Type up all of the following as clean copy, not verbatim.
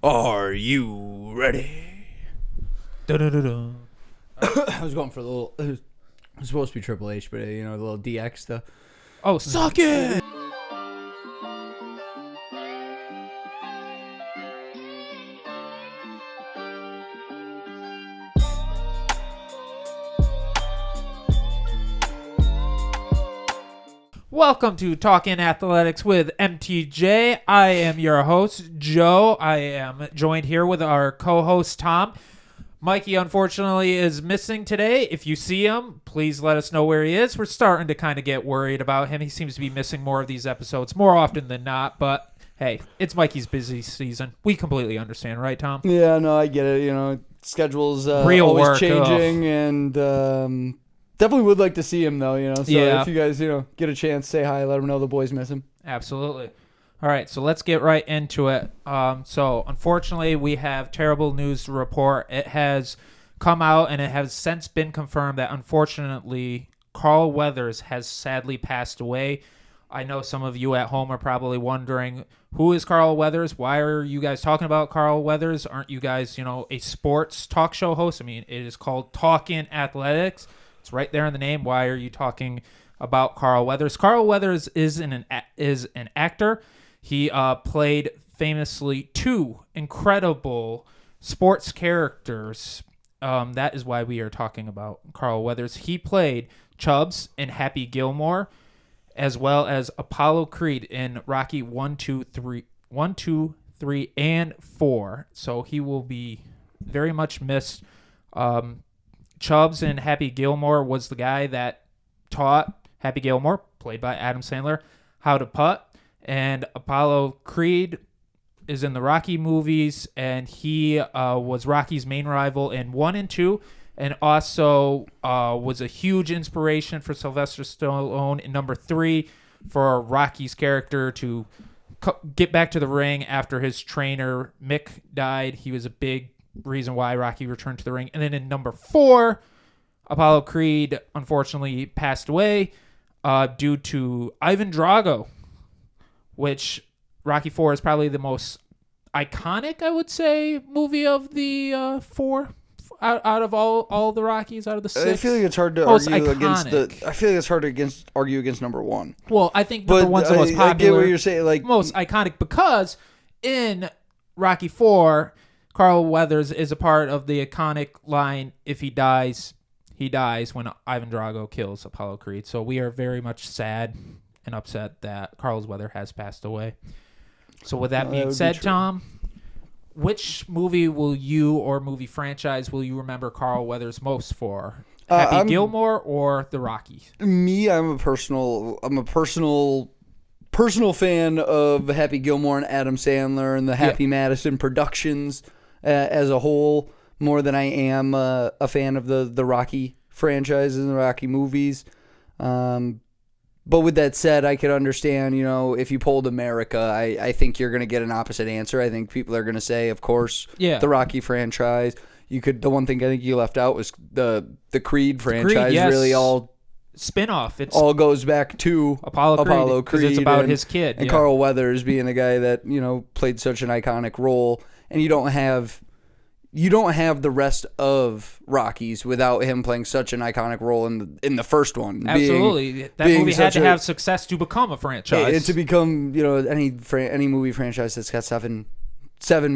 Are you ready? Da-da-da-da. I was going for the little. It was supposed to be Triple H, but the little DX stuff. Oh, suck it! Welcome to Talkin Athletics with MTJ. I am your host, Joe. I am joined here with our co-host, Tom. Mikey, unfortunately, is missing today. If you see him, please let us know where he is. We're starting to kind of get worried about him. He seems to be missing more of these episodes, more often than not. But, hey, it's Mikey's busy season. We completely understand, right, Tom? Yeah, no, I get it. Schedules Real always work, changing, and definitely would like to see him, though. So Yeah. if you guys, get a chance, say hi, let him know the boys miss him. Absolutely. All right, so let's get right into it. So, unfortunately, we have terrible news to report. It has come out, and it has since been confirmed that, unfortunately, Carl Weathers has sadly passed away. I know some of you at home are probably wondering, who is Carl Weathers? Why are you guys talking about Carl Weathers? Aren't you guys, a sports talk show host? I mean, it is called Talkin Athletics. It's right there in the name. Why are you talking about Carl Weathers? Carl Weathers is an actor. He played famously two incredible sports characters. That is why we are talking about Carl Weathers. He played Chubbs in Happy Gilmore, as well as Apollo Creed in Rocky 1, 2, 3, and 4. So he will be very much missed. Chubbs in Happy Gilmore was the guy that taught Happy Gilmore, played by Adam Sandler, how to putt. And Apollo Creed is in the Rocky movies, and he was Rocky's main rival in 1 and 2, and also was a huge inspiration for Sylvester Stallone in number 3 for Rocky's character to get back to the ring after his trainer Mick died. He was a big reason why Rocky returned to the ring. And then in number 4, Apollo Creed unfortunately passed away due to Ivan Drago, which Rocky 4 is probably the most iconic, I would say, movie of the 4 out of all the Rockies, out of the 6. I feel like it's hard to argue against I feel like it's hard to argue against number 1. Well, I think number 1's the most popular. I get what you're saying, most iconic, because in Rocky 4, Carl Weathers is a part of the iconic line, "If he dies, he dies," when Ivan Drago kills Apollo Creed. So we are very much sad and upset that Carl Weathers has passed away. So with that being said, Tom, which movie or movie franchise will you remember Carl Weathers most for? Happy Gilmore or the Rockies? Me, I'm a personal fan of Happy Gilmore and Adam Sandler and the Happy Madison productions as a whole, more than I am a fan of the Rocky franchises and the Rocky movies. But with that said, I could understand, if you polled America, I think you're going to get an opposite answer. I think people are going to say, of course, the Rocky franchise. The one thing I think you left out was the Creed franchise. Yes. Really all spin-off. It all goes back to Apollo Creed, because it's about his kid. And Carl Weathers being the guy that, played such an iconic role. And you don't have the rest of Rockies without him playing such an iconic role in the first one. Absolutely, that movie had to have success to become a franchise. And to become, any movie franchise that's got seven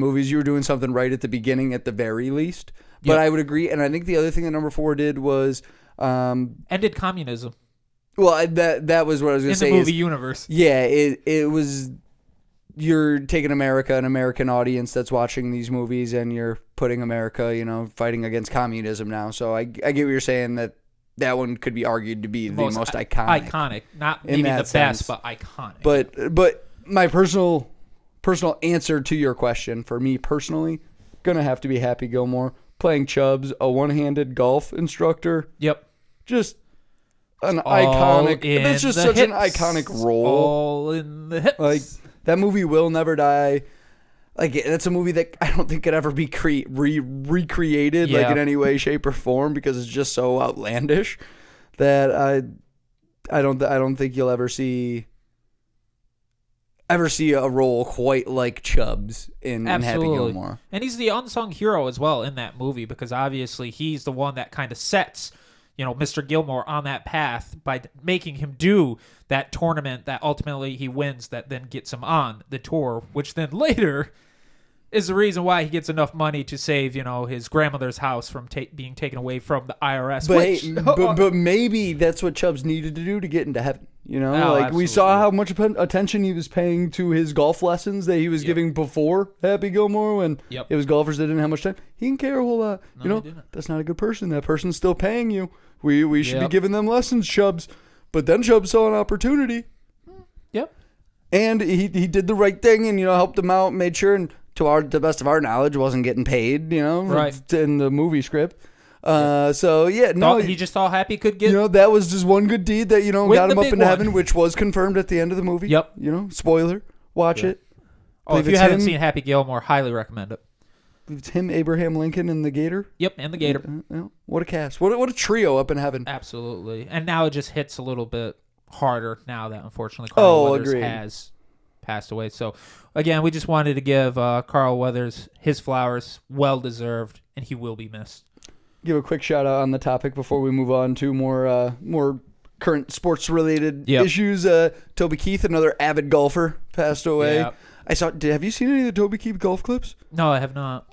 movies, you were doing something right at the beginning, at the very least. But I would agree, and I think the other thing that number 4 did was ended communism. Well, that was what I was going to say. In the movie universe, it was. You're taking an American audience that's watching these movies, and you're putting America, fighting against communism now. So I get what you're saying, that one could be argued to be the most iconic. Iconic, not maybe the best, but iconic. But my personal answer to your question, for me personally, gonna have to be Happy Gilmore playing Chubbs, a one-handed golf instructor. Yep, just an iconic. That's just such an iconic role. All in the hips. That movie will never die. That's a movie that I don't think could ever be recreated in any way, shape, or form, because it's just so outlandish that I don't think you'll ever see ever see a role quite like Chubb's in Happy Gilmore. And he's the unsung hero as well in that movie because obviously he's the one that kind of sets, Mr. Gilmore on that path by making him do that tournament that ultimately he wins that then gets him on the tour, which then later is the reason why he gets enough money to save, his grandmother's house from being taken away from the IRS. But maybe that's what Chubbs needed to do to get into heaven. Absolutely. We saw how much attention he was paying to his golf lessons that he was giving before Happy Gilmore when it was golfers that didn't have much time. He didn't care a whole lot. No, that's not a good person. That person's still paying you. We should be giving them lessons, Chubbs. But then Chubbs saw an opportunity. Yep. And he did the right thing and, helped them out, made sure, and to the best of our knowledge, wasn't getting paid, right. in the movie script. He just saw Happy could get. That was just one good deed that got him up into heaven, which was confirmed at the end of the movie. Yep. Spoiler, watch it. If you haven't seen Happy Gilmore, highly recommend it. It's him, Abraham Lincoln, and the Gator. Yep, and the Gator. What a cast! What a trio up in heaven. Absolutely, and now it just hits a little bit harder now that unfortunately Carl Weathers has passed away. So again, we just wanted to give Carl Weathers his flowers, well deserved, and he will be missed. Give a quick shout out on the topic before we move on to more current sports related issues. Toby Keith, another avid golfer, passed away. Yep. Have you seen any of the Toby Keith golf clips? No, I have not.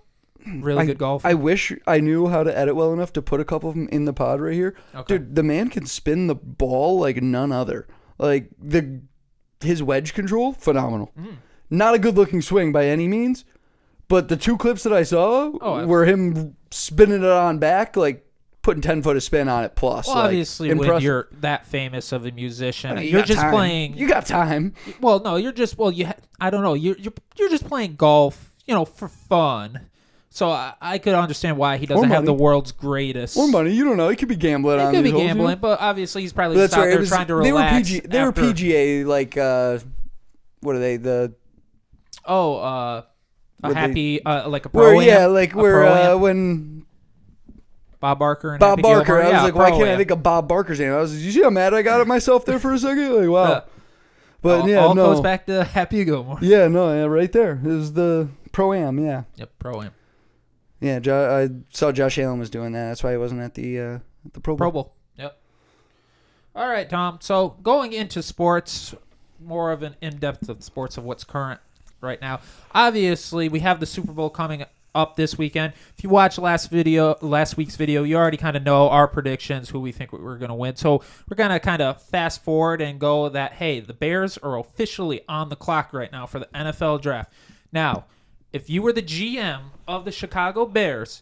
Really good golf. I wish I knew how to edit well enough to put a couple of them in the pod right here. Okay. Dude, the man can spin the ball like none other. Like his wedge control, phenomenal. Not a good looking swing by any means, but the two clips that I saw were him spinning it on back, like putting 10 foot of spin on it plus. Well, obviously, when you're that famous of a musician, you're just playing. You got time. Well, no, you're just I don't know. You're just playing golf, for fun. So I could understand why he doesn't have the world's greatest. Or money, you don't know. He could be gambling on these holes. He could be gambling, but obviously he's probably just out there trying to relax. They were PGA, like, what are they? Like a pro-am. When Bob Barker and Bob Happy Barker. Gilmore. I was like, why can't I think of Bob Barker's name? I was like, you see how mad I got at myself there for a second? Like, wow. But all goes back to Happy Gilmore. Right there. It was the pro-am, yeah. Yep, pro-am. Yeah, I saw Josh Allen was doing that. That's why he wasn't at the Pro Bowl. Pro Bowl, yep. All right, Tom. So going into sports, more of an in-depth of sports of what's current right now. Obviously, we have the Super Bowl coming up this weekend. If you watched last week's video, you already kind of know our predictions, who we think we're going to win. So we're going to kind of fast forward and go that, hey, the Bears are officially on the clock right now for the NFL draft. Now, if you were the GM of the Chicago Bears,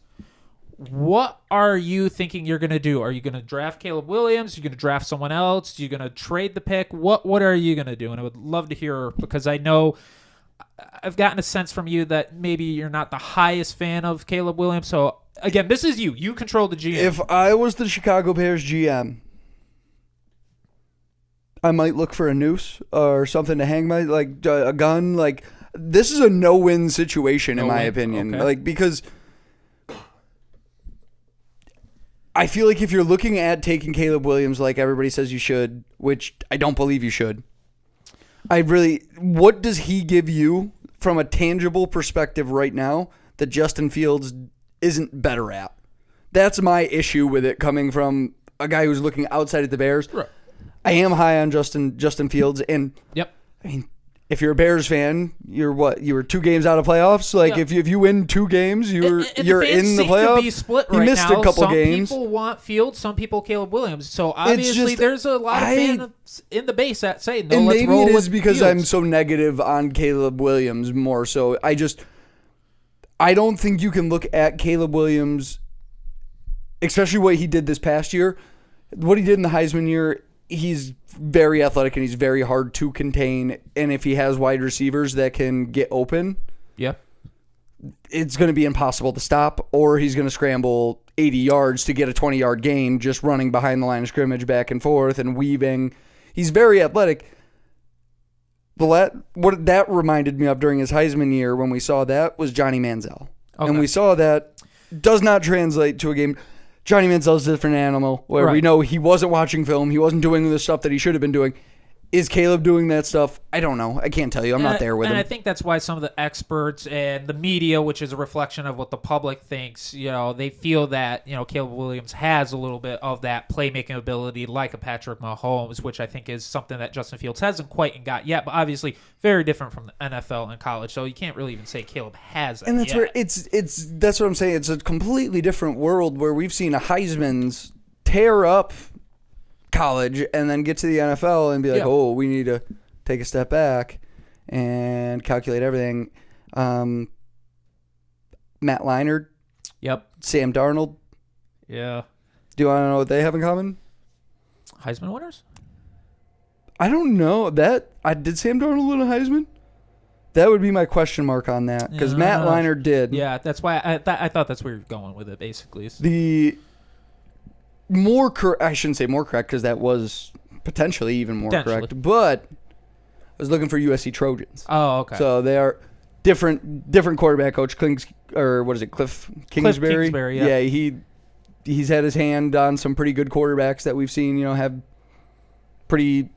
what are you thinking you're going to do? Are you going to draft Caleb Williams? Are you going to draft someone else? Are you going to trade the pick? What are you going to do? And I would love to hear, because I know I've gotten a sense from you that maybe you're not the highest fan of Caleb Williams. So, again, this is you. You control the GM. If I was the Chicago Bears GM, I might look for a noose or something to hang a gun. Like, this is a no-win situation, in my opinion. Okay. Because I feel like if you're looking at taking Caleb Williams like everybody says you should, which I don't believe you should, what does he give you from a tangible perspective right now that Justin Fields isn't better at? That's my issue with it, coming from a guy who's looking outside at the Bears. Right. I am high on Justin Fields, and yep. I mean, if you're a Bears fan, you were 2 games out of playoffs. Like, if you win 2 games, you're in the playoffs. To be split right he missed now. a couple games. Some people want Fields, some people Caleb Williams. So obviously, there's a lot of fans in the base that say no. And let's maybe roll it with is because Fields. I'm so negative on Caleb Williams more. So I don't think you can look at Caleb Williams, especially what he did this past year, what he did in the Heisman year. He's very athletic and he's very hard to contain. And if he has wide receivers that can get open, it's going to be impossible to stop, or he's going to scramble 80 yards to get a 20-yard gain just running behind the line of scrimmage back and forth and weaving. He's very athletic. What that reminded me of during his Heisman year when we saw that was Johnny Manziel. Okay. And we saw that does not translate to a game. Johnny Manziel's a different animal where we know he wasn't watching film. He wasn't doing the stuff that he should have been doing. Is Caleb doing that stuff? I don't know. I can't tell you. I'm not there with him. And I think that's why some of the experts and the media, which is a reflection of what the public thinks, they feel that, Caleb Williams has a little bit of that playmaking ability like a Patrick Mahomes, which I think is something that Justin Fields hasn't quite got yet, but obviously very different from the NFL and college. So you can't really even say Caleb has it. And that's where that's what I'm saying. It's a completely different world where we've seen a Heisman's tear up college and then get to the NFL and be like, oh, we need to take a step back and calculate everything. Matt Leinart. Yep. Sam Darnold. Yeah. Do you want to know what they have in common? Heisman winners? I don't know. Did Sam Darnold win a Heisman? That would be my question mark on that because Matt Leinart did. Yeah, that's why I thought that's where you're going with it, basically. I shouldn't say more correct because that was potentially even more correct, but I was looking for USC Trojans. Oh, okay. So they are different quarterback coach, Cliff Kingsbury? Cliff Kingsbury, yeah. Yeah, he's had his hand on some pretty good quarterbacks that we've seen, have pretty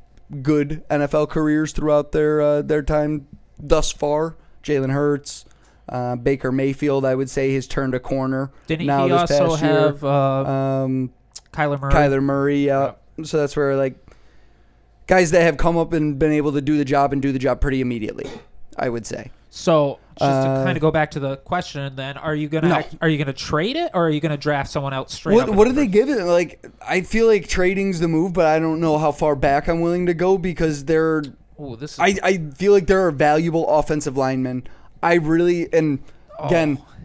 good NFL careers throughout their time thus far. Jalen Hurts, Baker Mayfield, I would say, has turned a corner. Didn't he also have Kyler Murray, yeah. So that's where, guys that have come up and been able to do the job pretty immediately, I would say. So, just to kind of go back to the question, then, are you gonna trade it, or are you gonna draft someone else straight up? What do they give it? I feel like trading's the move, but I don't know how far back I'm willing to go because I feel like there are valuable offensive linemen. Again,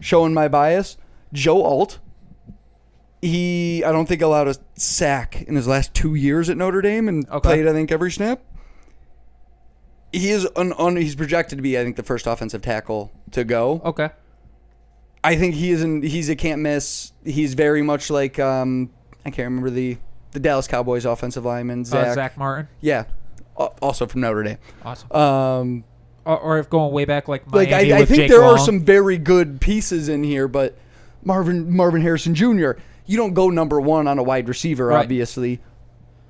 showing my bias, Joe Alt. I don't think allowed a sack in his last 2 years at Notre Dame and played, I think, every snap. He is he's projected to be, I think, the first offensive tackle to go. Okay. I think he's a can't miss. He's very much like I can't remember the Dallas Cowboys offensive lineman, Zach Martin. Yeah, also from Notre Dame. Awesome. Or if going way back like Miami I with think Jake there Long. are some very good pieces in here, but Marvin Harrison Jr. You don't go number one on a wide receiver, obviously.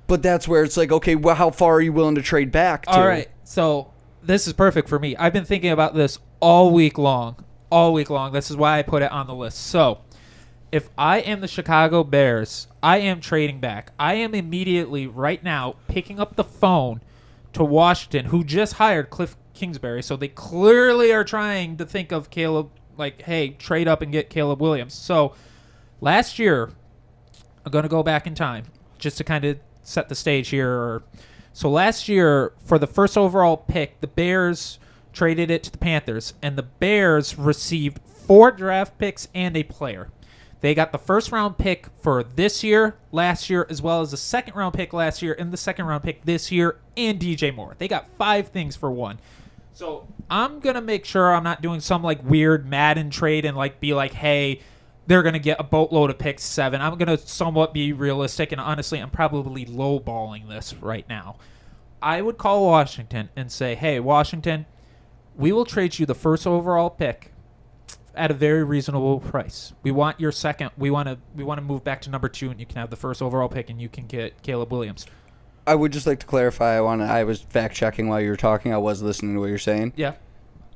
But that's where it's like, okay, well, how far are you willing to trade back to? All right, so this is perfect for me. I've been thinking about this all week long. This is why I put it on the list. So, if I am the Chicago Bears, I am trading back. I am immediately, right now, picking up the phone to Washington, who just hired Cliff Kingsbury. So they clearly are trying to think of Caleb, hey, trade up and get Caleb Williams. So, last year, I'm going to go back in time just to kind of set the stage here. So last year, for the first overall pick, the Bears traded it to the Panthers, and the Bears received 4 draft picks and a player. They got the first-round pick for this year, last year, as well as the second-round pick last year and the second-round pick this year, and DJ Moore. They got 5 things for one. So I'm going to make sure I'm not doing some weird Madden trade and be hey, they're going to get a boatload of picks 7. I'm going to somewhat be realistic, and honestly, I'm probably lowballing this right now. I would call Washington and say, hey, Washington, we will trade you the first overall pick at a very reasonable price. We want your second. We want to move back to number 2, and you can have the first overall pick, and you can get Caleb Williams. I would just like to clarify. I was fact-checking while you were talking. I was listening to what you're saying. Yeah.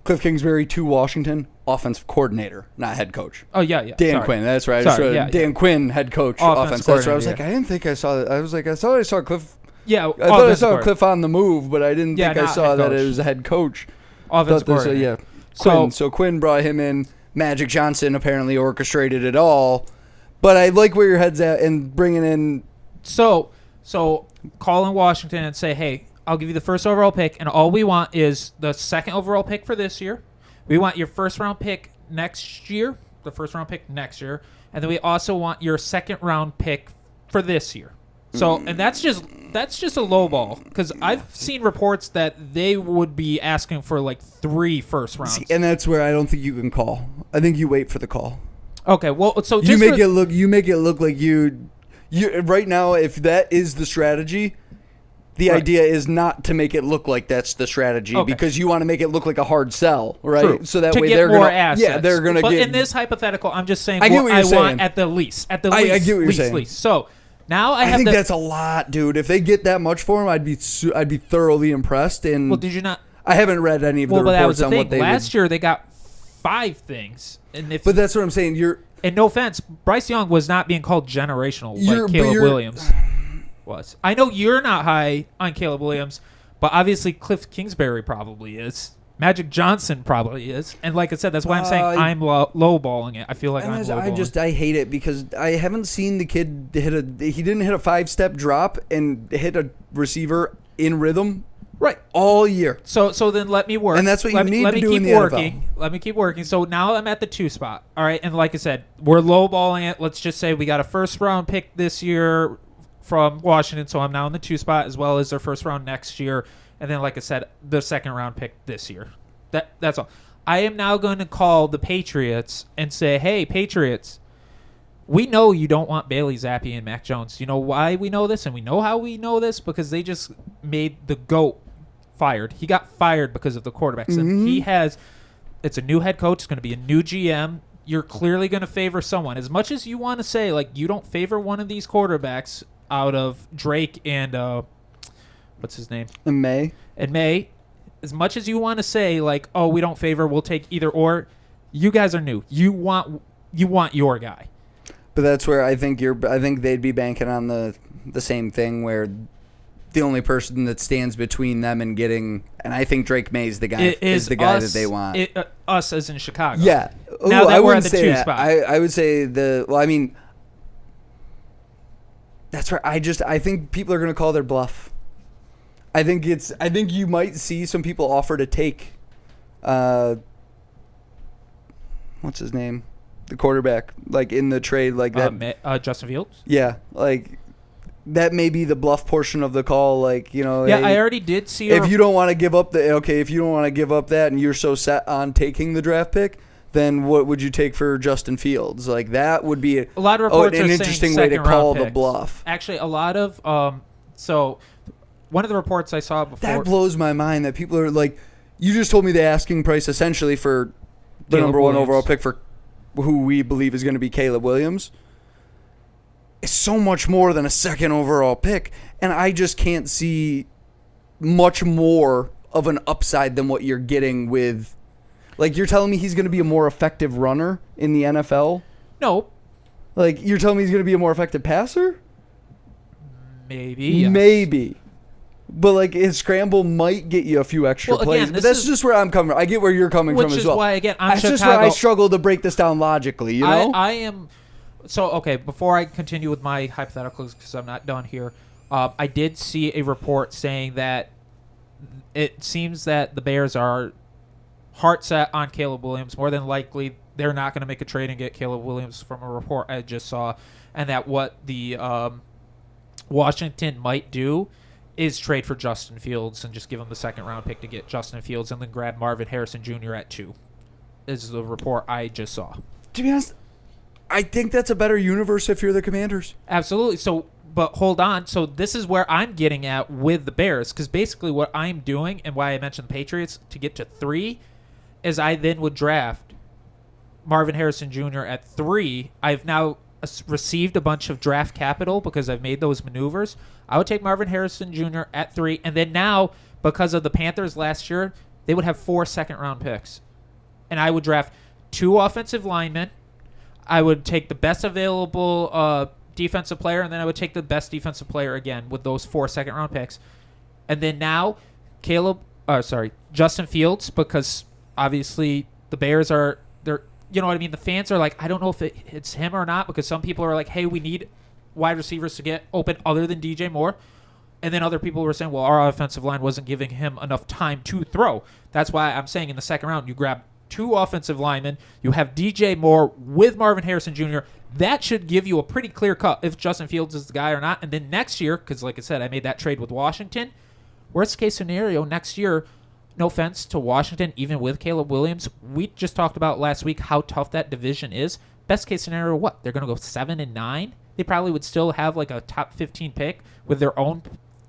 Cliff Kingsbury to Washington, offensive coordinator, not head coach. Oh, yeah. Dan Quinn, that's right. Dan Quinn, head coach, offense. That's right. I was I didn't think I saw that. I was I thought I saw Cliff. Yeah, I thought I saw Cliff on the move, but I didn't think I saw that it was a head coach. Offensive coordinator. So Quinn brought him in. Magic Johnson apparently orchestrated it all. But I like where your head's at and bringing in. So call in Washington and say, hey, I'll give you the first overall pick, and all we want is the second overall pick for this year. We want your first-round pick next year, and then we also want your second-round pick for this year. So, and that's just a low ball, because I've seen reports that they would be asking for 3 first rounds. See, and that's where I don't think you can call. I think you wait for the call. Okay, well, so just you make it look like you right now. If that is the strategy. The idea is not to make it look like that's the strategy because you want to make it look like a hard sell, right? True. So that to way get they're more gonna, assets. yeah, they're gonna but get. in this hypothetical, I'm just saying I get what you're saying. want at the least. I get what you're saying. Least. So Now I think that's a lot, dude. If they get that much for him, I'd be thoroughly impressed. And well, did you not? I haven't read any of the reports that was the on thing. what they Last year they got 5 things, and but that's what I'm saying. And no offense, Bryce Young was not being called generational like Caleb Williams was. I know you're not high on Caleb Williams, but obviously Cliff Kingsbury probably is. Magic Johnson probably is. And like I said, that's why I'm saying I'm lowballing it. I feel like I'm lowballing. I hate it because I haven't seen the kid he didn't hit a 5-step drop and hit a receiver in rhythm. Right, all year. So then let me work. And that's what you need to do in the NFL. NFL. Let me keep working. So now I'm at the 2 spot. All right, and like I said, we're lowballing it. Let's just say we got a first-round pick this year from Washington, so I'm now in the 2 spot, as well as their first round next year. And then, like I said, the second-round pick this year. That's all. I am now going to call the Patriots and say, hey, Patriots, we know you don't want Bailey Zappi and Mac Jones. You know why we know this, and we know how we know this? Because they just made the GOAT fired. He got fired because of the quarterbacks. And it's a new head coach. It's going to be a new GM. You're clearly going to favor someone. As much as you want to say, like, you don't favor one of these quarterbacks out of Drake and, what's his name? And May. As much as you want to say, like, oh, we don't favor, we'll take either or, you guys are new. You want your guy. But that's where I think they'd be banking on the same thing where the only person that stands between them and getting, and I think Drake May's the guy that they want. Us as in Chicago. Yeah. Now that we're at the 2 spot. I would say that's where I think people are going to call their bluff. I think you might see some people offer to take, what's his name? The quarterback, like in the trade, like that. Justin Fields? Yeah. Like, that may be the bluff portion of the call, like, you know. Yeah, I already did see. If you don't want to give up that, and you're so set on taking the draft pick, then what would you take for Justin Fields? Like, that would be a lot of reports an are interesting saying way to call the picks. bluff. Actually, a lot of so one of the reports I saw before that blows my mind that people are like, you just told me the asking price essentially for the Caleb number Williams. 1 overall pick for who we believe is going to be Caleb Williams. It's so much more than a 2nd overall pick, and I just can't see much more of an upside than what you're getting with. Like, you're telling me he's going to be a more effective runner in the NFL? No. Like, you're telling me he's going to be a more effective passer? Maybe. Yes. Maybe. But, like, his scramble might get you a few extra plays. Again, but that's just where I'm coming from. I get where you're coming from as well. Which is why, again, I'm That's just where I struggle to break this down logically, you know? I am... So, okay, before I continue with my hypotheticals, because I'm not done here, I did see a report saying that it seems that the Bears are heart set on Caleb Williams. More than likely, they're not going to make a trade and get Caleb Williams from a report I just saw. And that what the Washington might do is trade for Justin Fields and just give him the 2nd-round pick to get Justin Fields and then grab Marvin Harrison Jr. at 2. This is the report I just saw. To be honest, I think that's a better universe if you're the Commanders. Absolutely. So, but hold on. So this is where I'm getting at with the Bears, because basically what I'm doing and why I mentioned the Patriots to get to 3 is I then would draft Marvin Harrison Jr. at 3. I've now received a bunch of draft capital because I've made those maneuvers. I would take Marvin Harrison Jr. at 3, and then now, because of the Panthers last year, they would have 4 second-round picks. And I would draft 2 offensive linemen. I would take the best available defensive player, and then I would take the best defensive player again with those 4 second-round picks. And then now, Justin Fields, because obviously the Bears are, you know what I mean? The fans are like, I don't know if it's him or not, because some people are like, hey, we need wide receivers to get open other than DJ Moore. And then other people were saying, well, our offensive line wasn't giving him enough time to throw. That's why I'm saying in the 2nd round, you grab 2 offensive linemen. You have DJ Moore with Marvin Harrison Jr. That should give you a pretty clear cut if Justin Fields is the guy or not. And then next year, because like I said, I made that trade with Washington. Worst case scenario, next year, no offense to Washington, even with Caleb Williams, we just talked about last week how tough that division is. Best case scenario, what? They're going to go 7-9? They probably would still have like a top 15 pick with their own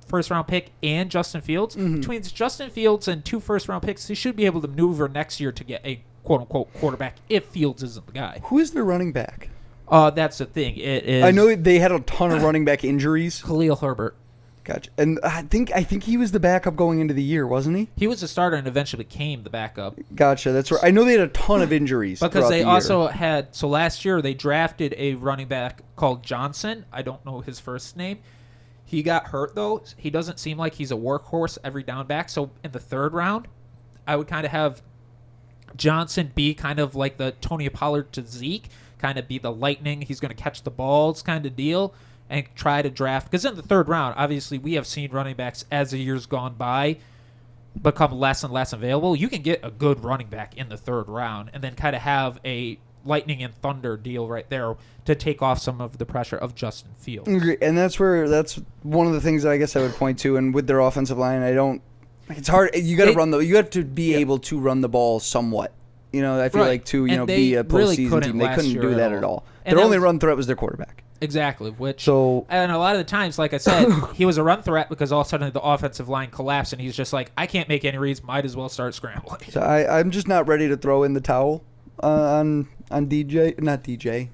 first-round pick and Justin Fields. Mm-hmm. Between Justin Fields and 2 first-round picks, they should be able to maneuver next year to get a quote-unquote quarterback if Fields isn't the guy. Who is their running back? That's the thing. It is. I know they had a ton of running back injuries. Khalil Herbert. Gotcha. And I think he was the backup going into the year, wasn't he? He was the starter and eventually became the backup. Gotcha. That's right. I know they had a ton of injuries. Because they the also had... So last year, they drafted a running back called Johnson. I don't know his first name. He got hurt, though. He doesn't seem like he's a workhorse every down back. So in the third round, I would kind of have Johnson be kind of like the Tony Pollard to Zeke, kind of be the lightning. He's going to catch the balls kind of deal. And try to draft, because in the third round, obviously, we have seen running backs as the years gone by become less and less available. You can get a good running back in the third round and then kind of have a lightning and thunder deal right there to take off some of the pressure of Justin Fields. And that's one of the things that I guess I would point to. And with their offensive line, it's hard. You got to you have to be able to run the ball somewhat. I feel like to be a postseason team, they couldn't do that at all. Their only run threat was their quarterback. Exactly, and a lot of the times, like I said, he was a run threat because all of a sudden the offensive line collapsed, and he's just like, I can't make any reads, might as well start scrambling. So I'm just not ready to throw in the towel on DJ, not DJ.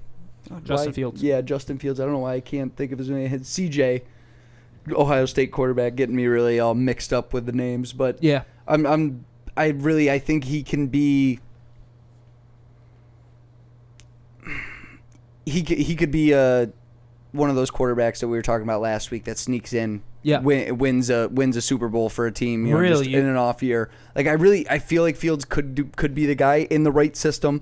Justin Fields. Yeah, Justin Fields. I don't know why I can't think of his name. It's CJ, Ohio State quarterback, getting me really all mixed up with the names. But yeah, I think he can be. He could be one of those quarterbacks that we were talking about last week that sneaks in, wins a Super Bowl for a team, just in an off year. Like I feel like Fields could be the guy in the right system,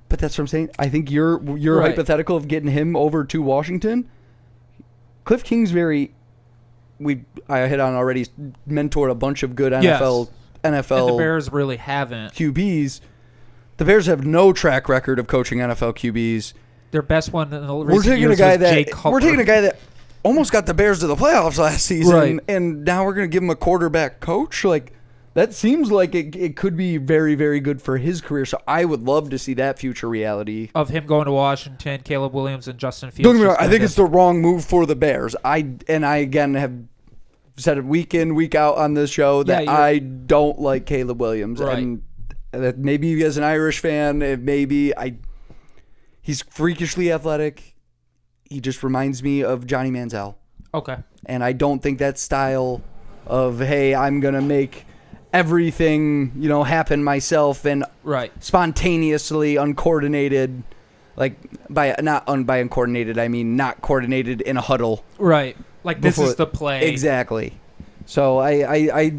but that's what I'm saying. I think your hypothetical of getting him over to Washington, Cliff Kingsbury, I hit on already, mentored a bunch of good NFL. And the Bears really haven't. QBs. The Bears have no track record of coaching NFL QBs. Their best one in the recent years was Jay Cutler. We're taking a guy that almost got the Bears to the playoffs last season, and now we're going to give him a quarterback coach. Like, that seems like it could be very, very good for his career. So I would love to see that future reality of him going to Washington, Caleb Williams, and Justin Fields. Don't get me wrong, I think it's the wrong move for the Bears. I again have said it week in, week out on this show that I don't like Caleb Williams, and that maybe as an Irish fan, he's freakishly athletic. He just reminds me of Johnny Manziel. Okay. And I don't think that style of, hey, I'm going to make everything, happen myself and spontaneously uncoordinated, like by uncoordinated, I mean not coordinated in a huddle. Right. Like this is the play. Exactly. So I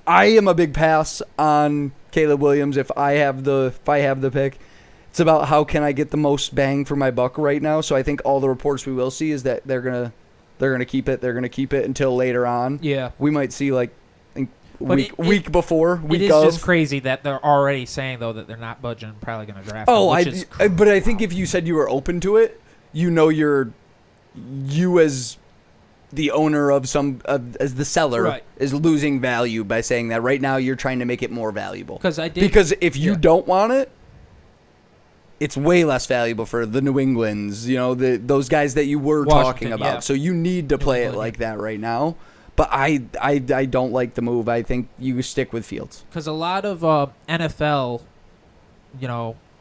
am a big pass on Caleb Williams if I have the pick. It's about how can I get the most bang for my buck right now. So I think all the reports we will see is that they're gonna keep it. They're gonna keep it until later on. Yeah, we might see like week before. It is just crazy that they're already saying though that they're not budging. Probably gonna draft. But I think if you said you were open to it, you as the owner of as the seller is losing value by saying that right now you're trying to make it more valuable. Because if you don't want it. It's way less valuable for the New Englands, those guys that you were talking about. Yeah. So you need to play it like that right now. But I don't like the move. I think you stick with Fields. Because a lot of NFL,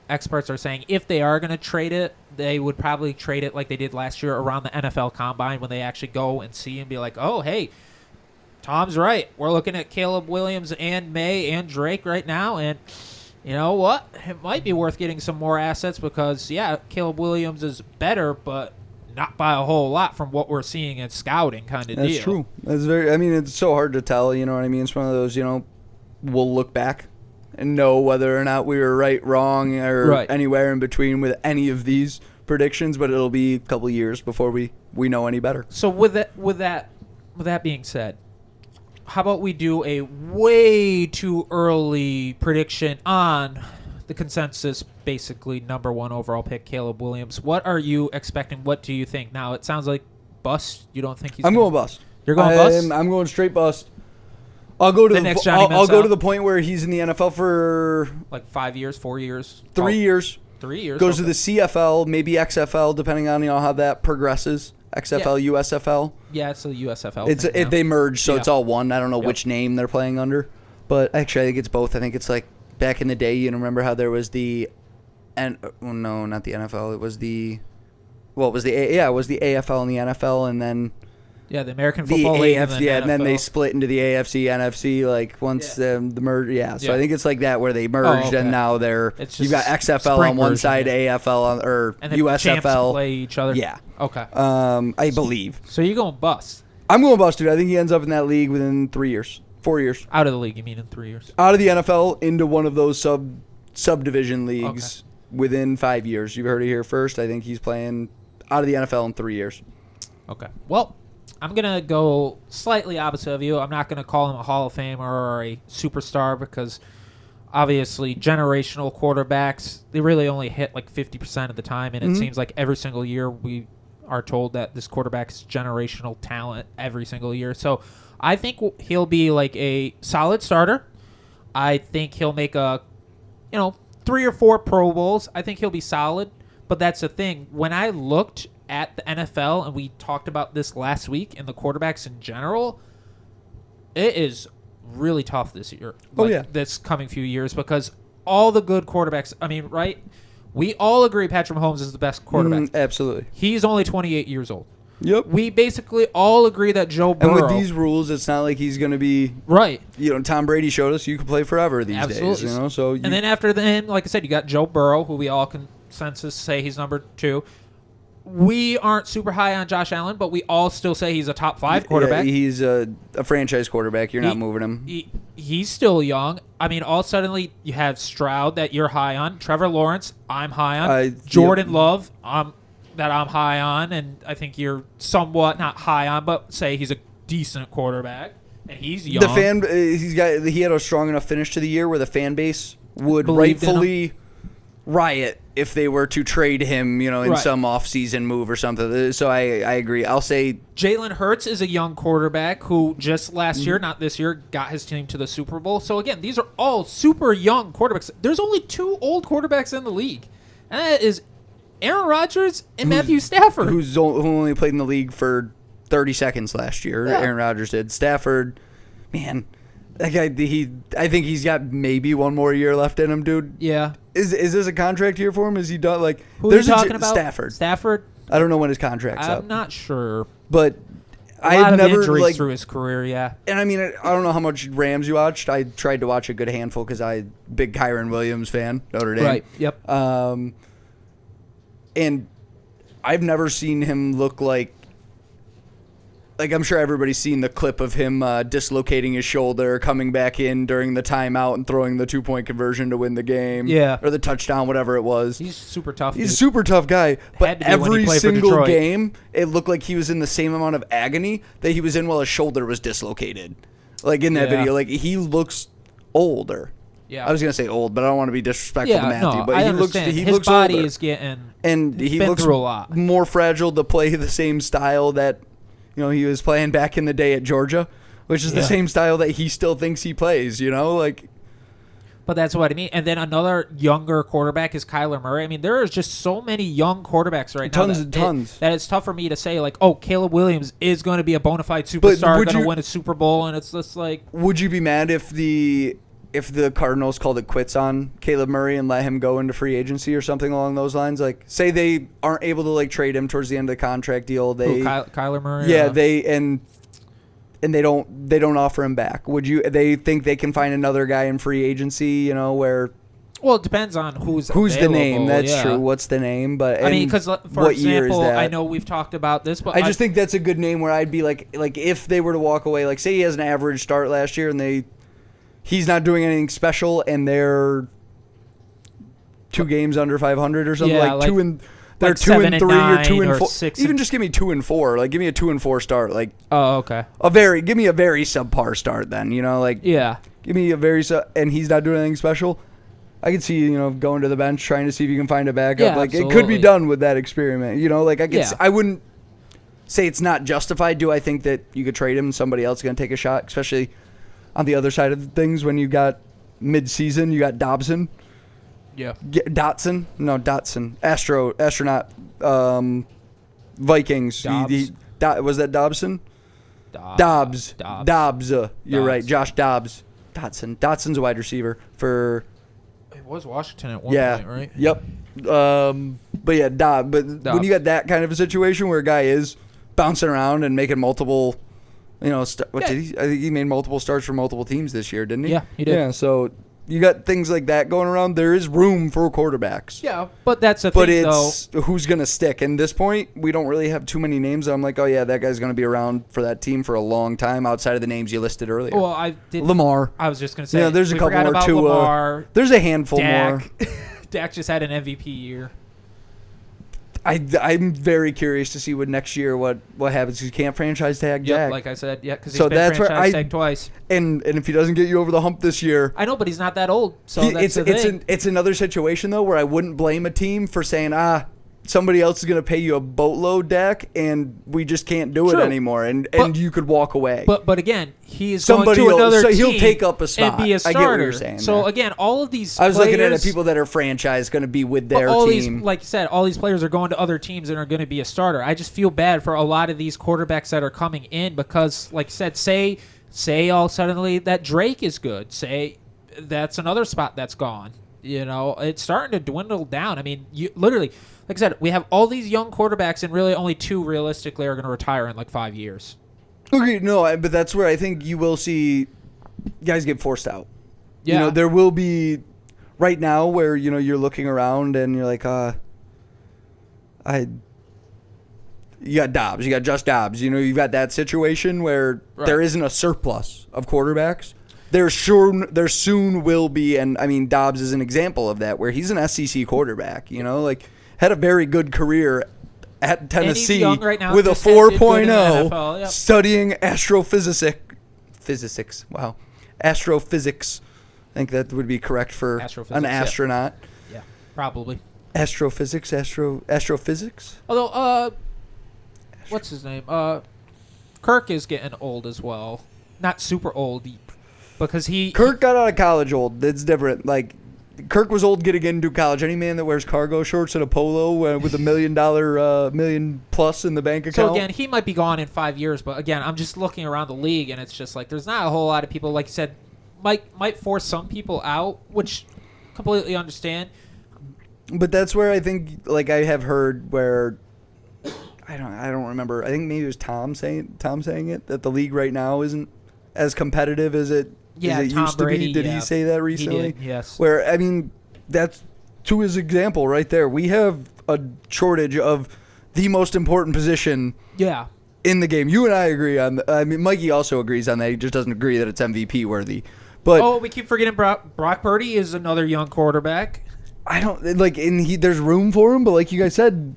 experts are saying if they are going to trade it, they would probably trade it like they did last year around the NFL Combine when they actually go and see and be like, oh, hey, Tom's right. We're looking at Caleb Williams and May and Drake right now, and you know what? It might be worth getting some more assets because, Caleb Williams is better, but not by a whole lot from what we're seeing in scouting kind of deal. That's true. It's so hard to tell, you know what I mean? It's one of those, we'll look back and know whether or not we were right, wrong, or anywhere in between with any of these predictions, but it'll be a couple of years before we know any better. So with that being said, how about we do a way too early prediction on the consensus, basically number one overall pick, Caleb Williams. What are you expecting? What do you think? Now, it sounds like bust. You don't think he's going bust. You're going bust? I'm going straight bust. I'll go to I'll go to the point where he's in the NFL for like 5 years, 4 years, 3 years. 3 years. Goes to the CFL, maybe XFL, depending on how that progresses. XFL, USFL. Yeah, it's the USFL. They merge, so it's all one. I don't know which name they're playing under, but actually, I think it's both. I think it's like back in the day. You remember how there was the, not the NFL. It was the What was it was the AFL and the NFL, and then Yeah, the American the Football League AFC, and then they NFL. split into the AFC, NFC, like once the merge. Yeah, so Yeah. I think it's like that where they merged, okay. and now It's you've got just XFL spring on one version, side, yeah. AFL on, or And the champs USFL. play each other. Yeah, Okay. I believe. So you're going bust. I'm going bust, dude. I think he ends up in that league within 3 years, 4 years. Out of the league, you mean in 3 years? Out of the NFL into one of those subdivision leagues within 5 years. You heard it here first. I think he's playing out of the NFL in 3 years. Okay. Well, I'm going to go slightly opposite of you. I'm not going to call him a Hall of Famer or a superstar because obviously generational quarterbacks, they really only hit like 50% of the time, and it seems like every single year we are told that this quarterback's generational talent every single year. So I think he'll be like a solid starter. I think he'll make 3 or 4 Pro Bowls. I think he'll be solid. But that's the thing. When I looked at the NFL, and we talked about this last week, and the quarterbacks in general, it is really tough this year. This coming few years, because all the good quarterbacks, I mean, right? We all agree Patrick Mahomes is the best quarterback. Absolutely. He's only 28 years old. Yep. We basically all agree that Joe Burrow. And with these rules, it's not like he's going to be right. Tom Brady showed us you can play forever these Absolutely. days. So and then after him, like I said, you got Joe Burrow, who we all consensus say he's number 2. We aren't super high on Josh Allen, but we all still say he's a top 5 quarterback. Yeah, he's a franchise quarterback. You're not moving him. He's still young. I mean, all suddenly you have Stroud that you're high on, Trevor Lawrence I'm high on, Jordan Love that I'm high on, and I think you're somewhat not high on, but say he's a decent quarterback, and he's young. He had a strong enough finish to the year where the fan base would Believed in rightfully riot if they were to trade him, in some off-season move or something. So I agree. I'll say Jalen Hurts is a young quarterback who just last year, not this year, got his team to the Super Bowl. So again, these are all super young quarterbacks. There's only 2 old quarterbacks in the league, and that is Aaron Rodgers and Matthew Stafford, who only played in the league for 30 seconds last year. Yeah. Aaron Rodgers did. Stafford, man, that guy. I think he's got maybe one more year left in him, dude. Yeah. Is this a contract year for him? Is he done? Like, who are you talking about? Stafford. Stafford. I don't know when his contract's up. I'm not sure. But a lot of never injuries through his career. Yeah. And I mean, I don't know how much Rams you watched. I tried to watch a good handful because I'm a big Kyron Williams fan, Notre Dame. Right. Yep. And I've never seen him look like I'm sure everybody's seen the clip of him dislocating his shoulder, coming back in during the timeout and throwing the 2-point conversion to win the game. Yeah. Or the touchdown, whatever it was. He's super tough. He's a super tough guy. But every single Detroit. game, it looked like he was in the same amount of agony that he was in while his shoulder was dislocated. Like in that video, like he looks older. Yeah. I was gonna say old, but I don't want to be disrespectful to Matthew. No, but I he understand. looks. He his looks body older. is getting, and he been looks through a lot. more fragile to play the same style that he was playing back in the day at Georgia, which is the same style that he still thinks he plays. But that's what I mean. And then another younger quarterback is Kyler Murray. I mean, there is just so many young quarterbacks right now. Tons. That it's tough for me to say, like, oh, Caleb Williams is going to be a bona fide superstar, going to win a Super Bowl, and it's just like... Would you be mad if the Cardinals called it quits on Caleb Murray and let him go into free agency or something along those lines? Like, say they aren't able to trade him towards the end of the contract deal. Kyler Murray? Yeah, and they don't offer him back. They think they can find another guy in free agency, where... Well, it depends on who's the name. That's true. What's the name? But I mean, because for what year is example, that? I know we've talked about this, but I just think that's a good name where I'd be like if they were to walk away, like say he has an average start last year and he's not doing anything special and they're 2 games under 500 or something, they're 2-3 or 2-4. Even just give me 2-4. Like give me a 2-4 start. Like okay. Give me a very subpar start then. Give me a very and he's not doing anything special. I could see going to the bench trying to see if you can find a backup. Yeah, it could be done with that experiment. I wouldn't say it's not justified. Do I think that you could trade him and somebody else is going to take a shot, especially on the other side of things when you got mid-season, you got Dobson. Yeah. Dotson. Astronaut. Vikings. Was that Dobson? Dobbs. You're right. Josh Dobbs. Dotson's a wide receiver for... It was Washington at one point, right? Yep. But yeah, Dobbs. But when you got that kind of a situation where a guy is bouncing around and making multiple, did he? I think he made multiple starts for multiple teams this year, didn't he? Yeah, he did. Yeah, so you got things like that going around. There is room for quarterbacks. Yeah, but that's the But thing, it's who's going to stick. And at this point, we don't really have too many names. I'm like, oh, yeah, that guy's going to be around for that team for a long time outside of the names you listed earlier. Well, I did. Lamar. I was just going to say. Yeah, there's a couple more, too. Lamar, there's a handful more. Dak just had an MVP year. I'm very curious to see what next year what happens. You can't franchise tag Dak. Like I said, because so he's been franchise tagged twice. And if he doesn't get you over the hump this year, I know, but he's not that old. So it's another situation though where I wouldn't blame a team for saying somebody else is going to pay you a boatload, Dak, and we just can't do it anymore, and you could walk away. But again, he is going to another team. He'll take up a spot. And be a starter. I get what you're saying. So again, all of these I was looking at people that are franchise going to be with their team. Like you said, all these players are going to other teams and are going to be a starter. I just feel bad for a lot of these quarterbacks that are coming in because, like you said, say all suddenly that Drake is good. Say that's another spot that's gone. It's starting to dwindle down. I mean, you literally, like I said, we have all these young quarterbacks, and really only 2 realistically are going to retire in like 5 years. Okay, no, but that's where I think you will see guys get forced out. Yeah. There will be right now where, you're looking around and you're like, you got Dobbs, you got just Dobbs. You've got that situation where there isn't a surplus of quarterbacks. There soon will be, and I mean Dobbs is an example of that, where he's an SEC quarterback. Had a very good career at Tennessee right now, with a 4.0, NFL, studying physics. Wow, astrophysics. I think that would be correct for an astronaut. Yeah, probably. Astrophysics. Although, what's his name? Kirk is getting old as well. Not super old. Because Kirk got out of college old. It's different. Like, Kirk was old getting into college. Any man that wears cargo shorts and a polo with $1 million plus in the bank account. So again, he might be gone in 5 years. But again, I'm just looking around the league, and it's just like there's not a whole lot of people. Like you said, might force some people out, which completely understand. But that's where I think, like I have heard, where I don't remember. I think maybe it was Tom saying it, that the league right now isn't as competitive as it used to be. Did he say that recently? He did, yes. Where, I mean, that's to his example right there. We have a shortage of the most important position in the game. You and I agree on I mean, Mikey also agrees on that. He just doesn't agree that it's MVP worthy. But we keep forgetting Brock Purdy is another young quarterback. I don't, like, there's room for him, but like you guys said,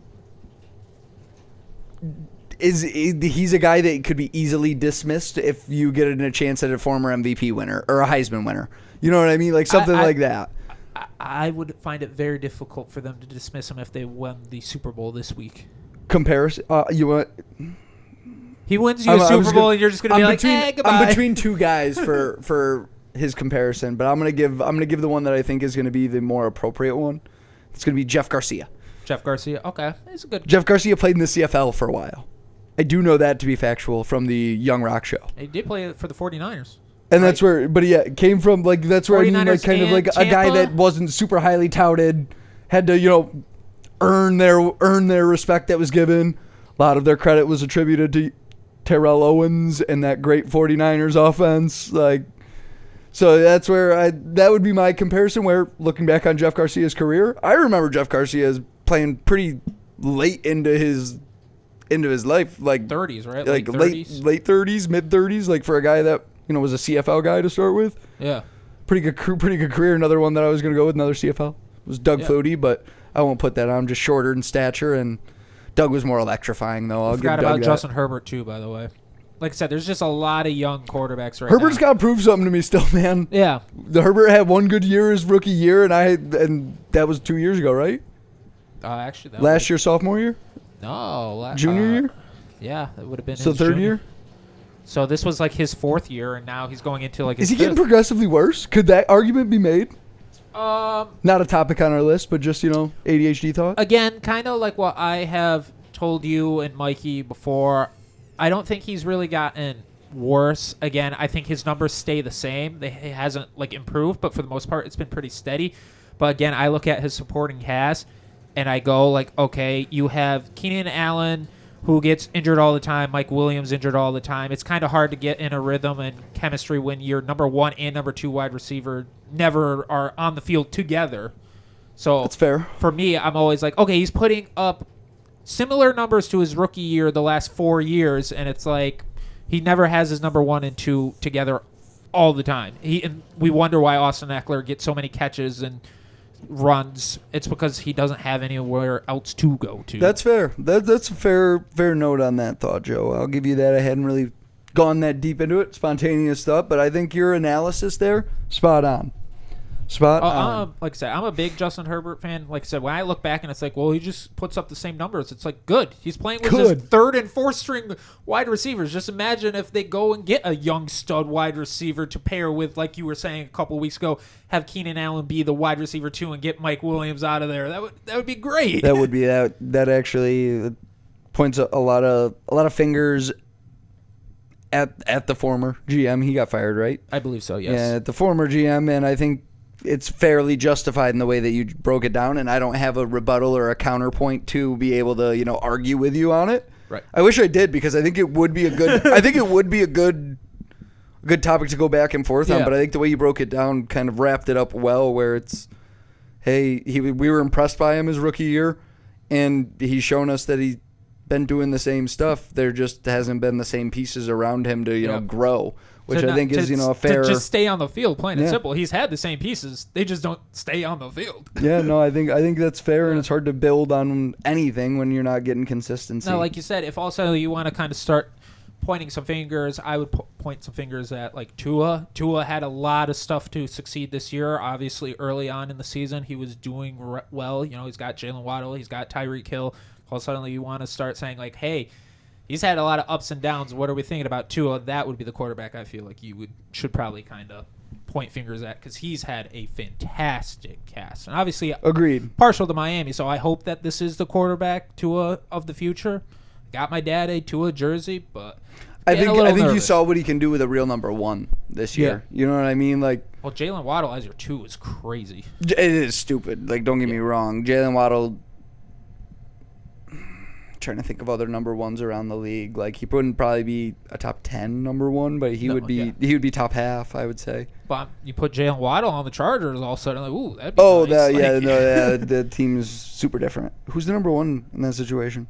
he's a guy that could be easily dismissed if you get a chance at a former MVP winner or a Heisman winner. You know what I mean? Like something like that. I would find it very difficult for them to dismiss him if they won the Super Bowl this week. Comparison? You want? He wins you a Super Bowl, and you're just going to be like, goodbye. I'm between two guys for his comparison, but I'm gonna give the one that I think is going to be the more appropriate one. It's going to be Jeff Garcia. Jeff Garcia, okay, he's a good. Jeff Garcia played in the CFL for a while. I do know that to be factual from the Young Rock show. He did play for the 49ers. And that's where, but yeah, it came from, like, that's where I mean, like, kind of like a guy that wasn't super highly touted, had to, earn their respect that was given. A lot of their credit was attributed to Terrell Owens and that great 49ers offense. Like, so that's where that would be my comparison, where looking back on Jeff Garcia's career, I remember Jeff Garcia as playing pretty late into his life, like 30s, right? Like late 30s, mid 30s, like for a guy that was a CFL guy to start with. Yeah, pretty good career. Another one that I was going to go with, another CFL, was Doug Flutie, but I won't put that on. I'm just shorter in stature, and Doug was more electrifying, though. I forgot about Justin Herbert too, by the way. Like I said, there's just a lot of young quarterbacks right Herbert's got to prove something to me still, man. Yeah, Herbert had one good year his rookie year, and that was 2 years ago, right? Actually, last year, sophomore year. No, junior year. Yeah, it would have been. So his third junior year. So this was like his 4th year, and now he's going into like his Is he fifth. getting progressively worse? Could that argument be made? Not a topic on our list, but just ADHD thought. Again, kind of like what I have told you and Mikey before. I don't think he's really gotten worse. Again, I think his numbers stay the same. He hasn't improved, but for the most part, it's been pretty steady. But again, I look at his supporting cast. and I go like, okay, you have Keenan Allen, who gets injured all the time, Mike Williams injured all the time. It's kind of hard to get in a rhythm and chemistry when your number 1 and number 2 wide receiver never are on the field together. So That's fair. For me, I'm always like, okay, he's putting up similar numbers to his rookie year the last 4 years, and it's like he never has his number 1 and 2 together all the time. And we wonder why Austin Eckler gets so many catches and runs. It's because he doesn't have anywhere else to go to. That's fair. That's a fair note on that thought, Joe. I'll give you that. I hadn't really gone that deep into it, spontaneous stuff, but I think your analysis there, spot on. Like I said, I'm a big Justin Herbert fan. Like I said, when I look back and it's like, well, he just puts up the same numbers. It's like, good. He's playing with his 3rd and 4th string wide receivers. Just imagine if they go and get a young stud wide receiver to pair with, like you were saying a couple weeks ago, have Keenan Allen be the wide receiver 2 and get Mike Williams out of there. That would be great. That would be that actually points a lot of fingers at the former GM. He got fired, right? I believe so, yes. Yeah, at the former GM, and I think it's fairly justified in the way that you broke it down, and I don't have a rebuttal or a counterpoint to be able to, argue with you on it. Right. I wish I did, because I think it would be a good topic to go back and forth on, but I think the way you broke it down kind of wrapped it up well, where it's, hey, we were impressed by him his rookie year, and he's shown us that he's been doing the same stuff. There just hasn't been the same pieces around him to grow. Which I think is, a fair... To just stay on the field, plain and simple. He's had the same pieces. They just don't stay on the field. Yeah, no, I think that's fair, and it's hard to build on anything when you're not getting consistency. No, like you said, if also you want to kind of start pointing some fingers, I would point some fingers at, like, Tua. Tua had a lot of stuff to succeed this year. Obviously, early on in the season, he was doing well. He's got Jalen Waddle. He's got Tyreek Hill. All suddenly you want to start saying, like, hey... He's had a lot of ups and downs. What are we thinking about Tua? That would be the quarterback I feel like you should probably kind of point fingers at, because he's had a fantastic cast. And obviously, agreed, partial to Miami, so I hope that this is the quarterback Tua of the future. Got my dad a Tua jersey, but I think you saw what he can do with a real number 1 this year. Yeah. You know what I mean? Like, well, Jalen Waddle as your 2 is crazy. It is stupid. Like, don't get me wrong. Jalen Waddle... Trying to think of other number 1s around the league. Like, he wouldn't probably be a top 10 number 1, but he would be top half, I would say. But you put Jalen Waddle on the Chargers, all of a sudden, like, ooh, that'd be nice. The team is super different. Who's the number 1 in that situation?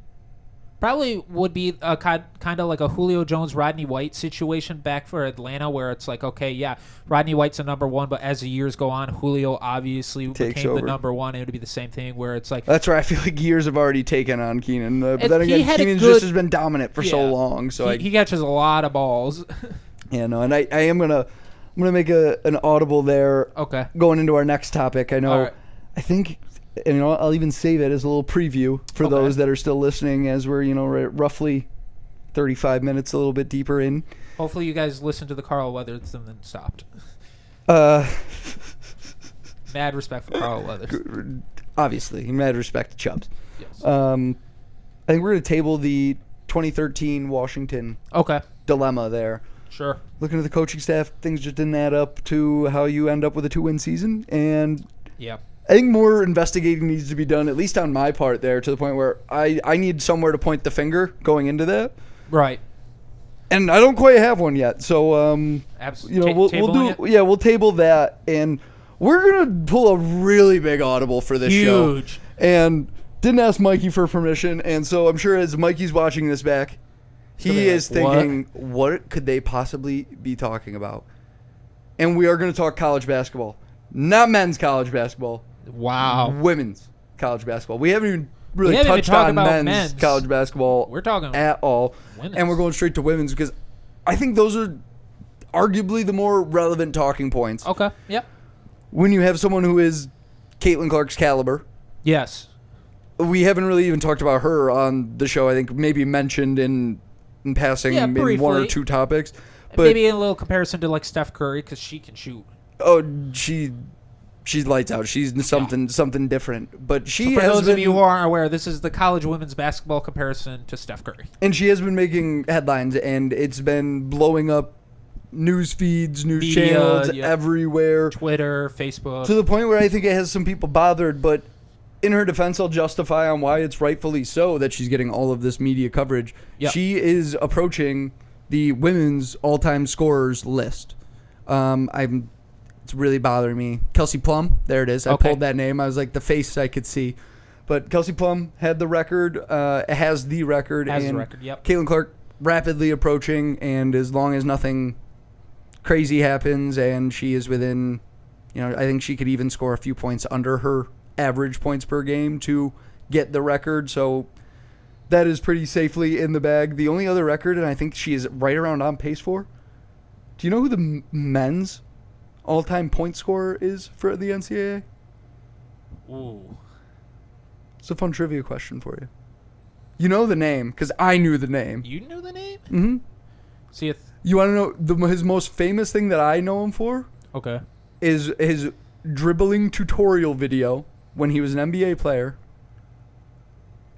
Probably would be a kind of like a Julio Jones, Rodney White situation back for Atlanta, where it's like, okay, yeah, Rodney White's a number 1, but as the years go on, Julio obviously became the number 1. It would be the same thing where it's like... That's where I feel like years have already taken on Keenan. But then again, Keenan just has been dominant for so long. So he catches a lot of balls. Yeah, no, and I am going to make an audible there. Okay. Going into our next topic. I know, right. I think... And I'll even save it as a little preview for those that are still listening, as we're roughly 35 minutes, a little bit deeper in. Hopefully, you guys listened to the Carl Weathers and then stopped. Mad respect for Carl Weathers. Obviously, mad respect to Chubbs. Yes. I think we're going to table the 2013 Washington dilemma there. Sure. Looking at the coaching staff, things just didn't add up to how you end up with a 2-win season, and yeah. I think more investigating needs to be done, at least on my part there, to the point where I need somewhere to point the finger going into that. Right. And I don't quite have one yet. So, Absolutely. We'll table that, and we're going to pull a really big audible for this show. Huge. And didn't ask Mikey for permission, and so I'm sure as Mikey's watching this back, he is thinking, what could they possibly be talking about? And we are going to talk college basketball. Not men's college basketball. Wow. Women's college basketball. We haven't even really touched on men's college basketball We're talking at all. Women's. And we're going straight to women's because I think those are arguably the more relevant talking points. Okay, yep. When you have someone who is Caitlin Clark's caliber. Yes. We haven't really even talked about her on the show. I think maybe mentioned in passing in one or two topics. But maybe in a little comparison to like Steph Curry because she can shoot. Oh, she's lights out. She's something different. But she for has those been, of you who aren't aware, this is the college women's basketball comparison to Steph Curry. And she has been making headlines, and it's been blowing up news feeds, news channels everywhere. Twitter, Facebook. To the point where I think it has some people bothered, but in her defense, I'll justify on why it's rightfully so that she's getting all of this media coverage. Yep. She is approaching the women's all-time scorers list. It's really bothering me. Kelsey Plum, there it is. I pulled that name. I was like, the face I could see. But Kelsey Plum had the record, has the record. Yep. Caitlin Clark rapidly approaching, and as long as nothing crazy happens and she is within, I think she could even score a few points under her average points per game to get the record. So that is pretty safely in the bag. The only other record, and I think she is right around on pace for, do you know who the men's all-time point scorer is for the NCAA? Ooh. It's a fun trivia question for you. You know the name, because I knew the name. You knew the name? Mm-hmm. See, you want to know his most famous thing that I know him for? Okay. Is his dribbling tutorial video when he was an NBA player,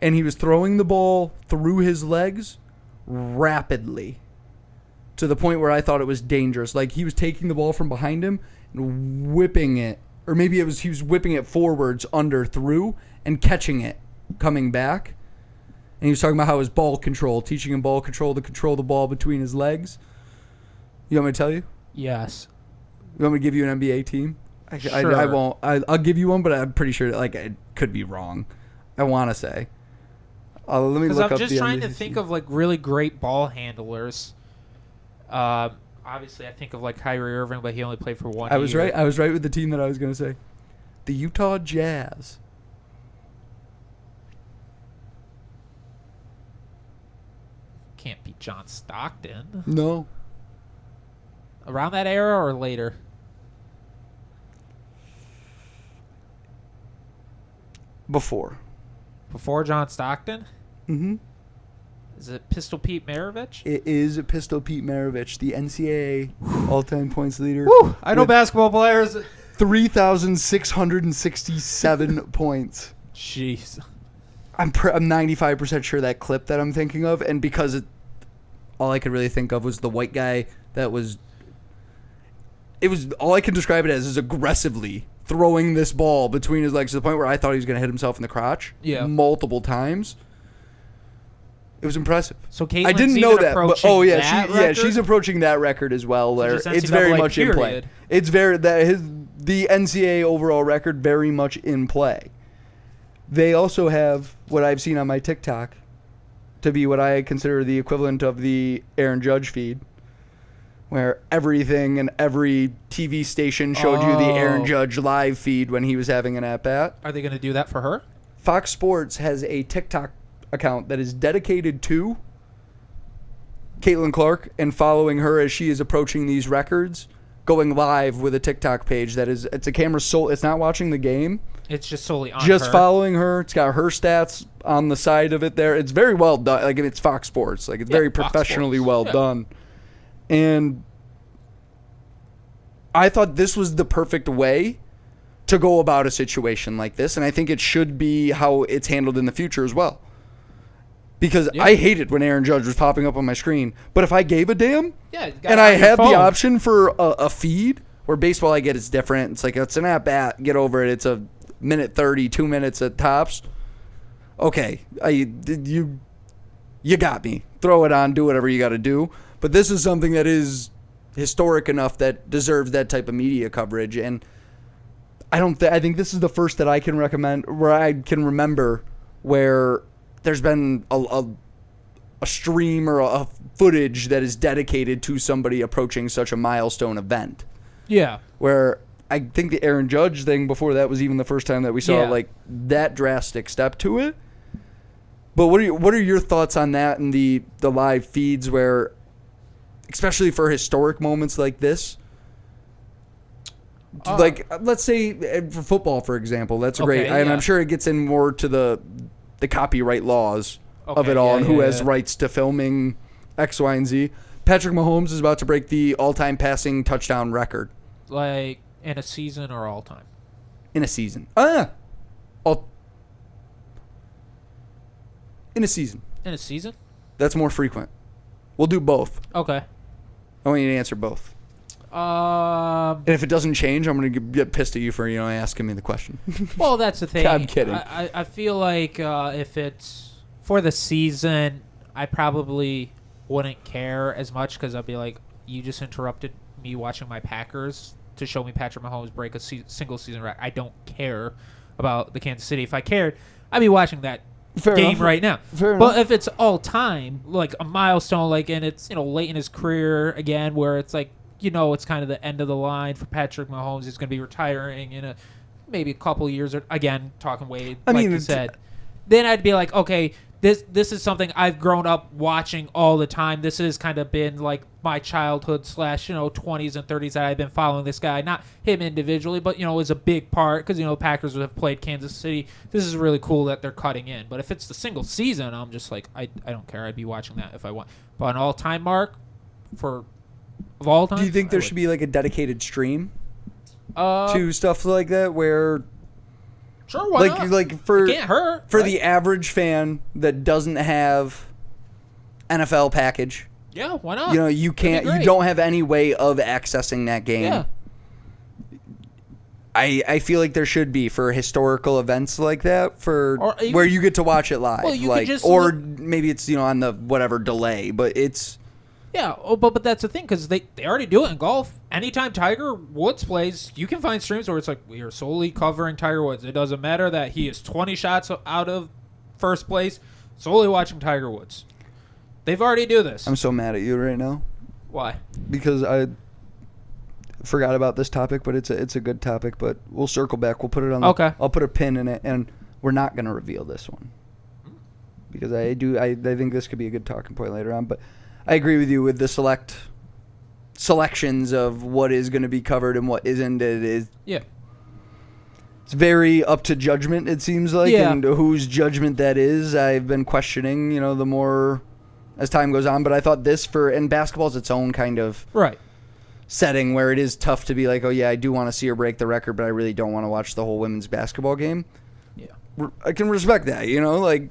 and he was throwing the ball through his legs rapidly to the point where I thought it was dangerous. Like, he was taking the ball from behind him and whipping it, or maybe he was whipping it forwards under through and catching it coming back. And he was talking about how his ball control, teaching him ball control to control the ball between his legs. You want me to tell you? Yes. You want me to give you an NBA team? Sure. I won't. I'll give you one, but I'm pretty sure I could be wrong. I want to say. Let me look up the I'm just trying to NBA think team. of really great ball handlers. Obviously, I think of Kyrie Irving, but he only played for 1 year. I was right. I was right with the team that I was going to say. The Utah Jazz. Can't be John Stockton. No. Around that era or later? Before John Stockton? Mm-hmm. Is it Pistol Pete Maravich? It is Pistol Pete Maravich, the NCAA all-time points leader. Woo! I know basketball players. 3,667 points. Jeez. I'm 95% sure that clip that I'm thinking of, and because all I could really think of was the white guy that was. It was all I can describe it as is aggressively throwing this ball between his legs to the point where I thought he was going to hit himself in the crotch. Yeah. Multiple times. It was impressive. So Caitlin's I didn't know that, but record? she's approaching that record as well. So It's very NCAA much in play. period. It's the NCAA overall record very much in play. They also have what I've seen on my TikTok to be what I consider the equivalent of the Aaron Judge feed, where everything and every TV station showed you the Aaron Judge live feed when he was having an at-bat. Are they going to do that for her? Fox Sports has a TikTok account that is dedicated to Caitlin Clark and following her as she is approaching these records, going live with a TikTok page that is, it's a camera it's not watching the game. It's just solely on Just her. following her. It's got her stats on the side of it there. It's very well done. Like, it's Fox Sports. Like, it's very professionally well done. And I thought this was the perfect way to go about a situation like this, and I think it should be how it's handled in the future as well. Because I hated when Aaron Judge was popping up on my screen, but if I gave a damn, and I had the option for a feed, where baseball I get is different. It's like, it's an at-bat, get over it. It's a minute 30, 2 minutes at tops. Okay, you got me. Throw it on, do whatever you got to do. But this is something that is historic enough that deserves that type of media coverage, and I think this is the first that I can recommend, where I can remember, where there's been a stream or a footage that is dedicated to somebody approaching such a milestone event. Yeah. Where I think the Aaron Judge thing before that was even the first time that we saw that drastic step to it. But what are your thoughts on that and the live feeds where, especially for historic moments like this, let's say for football, for example, that's great. And I'm sure it gets in more to the copyright laws of it all and who has rights to filming X, Y, and Z. Patrick Mahomes is about to break the all-time passing touchdown record. Like in a season or all time? In a season. In a season. In a season? That's more frequent. We'll do both. Okay. I want you to answer both. And if it doesn't change, I'm going to get pissed at you for asking me the question. Well, that's the thing. I'm kidding. I feel like if it's for the season, I probably wouldn't care as much because I'd be like, you just interrupted me watching my Packers to show me Patrick Mahomes break a single season record. I don't care about the Kansas City. If I cared, I'd be watching that game right now. But if it's all time, like a milestone, like, and it's late in his career again, where it's like it's kind of the end of the line for Patrick Mahomes. He's going to be retiring in maybe a couple of years, or again talking Wade, you said. Then I'd be like, okay, this is something I've grown up watching all the time. This has kind of been like my childhood / 20s and 30s that I've been following this guy, not him individually, but was a big part because the Packers have played Kansas City. This is really cool that they're cutting in. But if it's the single season, I'm just like, I don't care. I'd be watching that if I want. But an all-time mark of all time. Do you think there should be like a dedicated stream to stuff like that where? Sure, why not? Like for it can't hurt, for the average fan that doesn't have NFL package. Yeah, why not? You can't. You don't have any way of accessing that game. Yeah. I feel like there should be for historical events like that where you get to watch it live. Well, you could just maybe it's on the whatever delay, but it's. Yeah, but that's the thing because they already do it in golf. Anytime Tiger Woods plays, you can find streams where it's like, we are solely covering Tiger Woods. It doesn't matter that he is 20 shots out of first place, solely watching Tiger Woods. They've already do this. I'm so mad at you right now. Why? Because I forgot about this topic, but it's a good topic. But we'll circle back. We'll put it on. Okay. I'll put a pin in it, and we're not going to reveal this one because I think this could be a good talking point later on, but. I agree with you with the selections of what is going to be covered and what isn't. It's very up to judgment, it seems like, and whose judgment that is. I've been questioning, the more as time goes on. But I thought and basketball is its own kind of setting where it is tough to be like, oh, yeah, I do want to see her break the record, but I really don't want to watch the whole women's basketball game. Yeah. I can respect that, like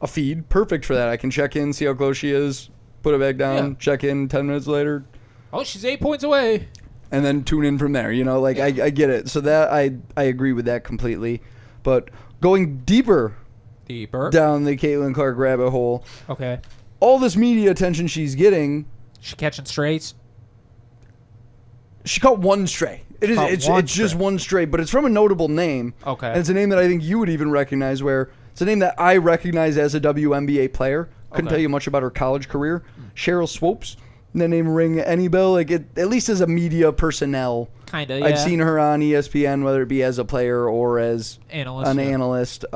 a feed, perfect for that. I can check in, see how close she is. Put it back down, check in 10 minutes later. Oh, she's 8 points away. And then tune in from there. I get it. So that I agree with that completely. But going deeper down the Caitlin Clark rabbit hole. Okay. All this media attention she's getting. She catching strays? She caught one stray. It's just one stray, but it's from a notable name. Okay. And it's a name that I think you would even recognize it's a name that I recognize as a WNBA player. Couldn't tell you much about her college career. Cheryl Swopes. That name ring any bell? At least as a media personnel. Kind of, yeah. I've seen her on ESPN, whether it be as a player or as analyst.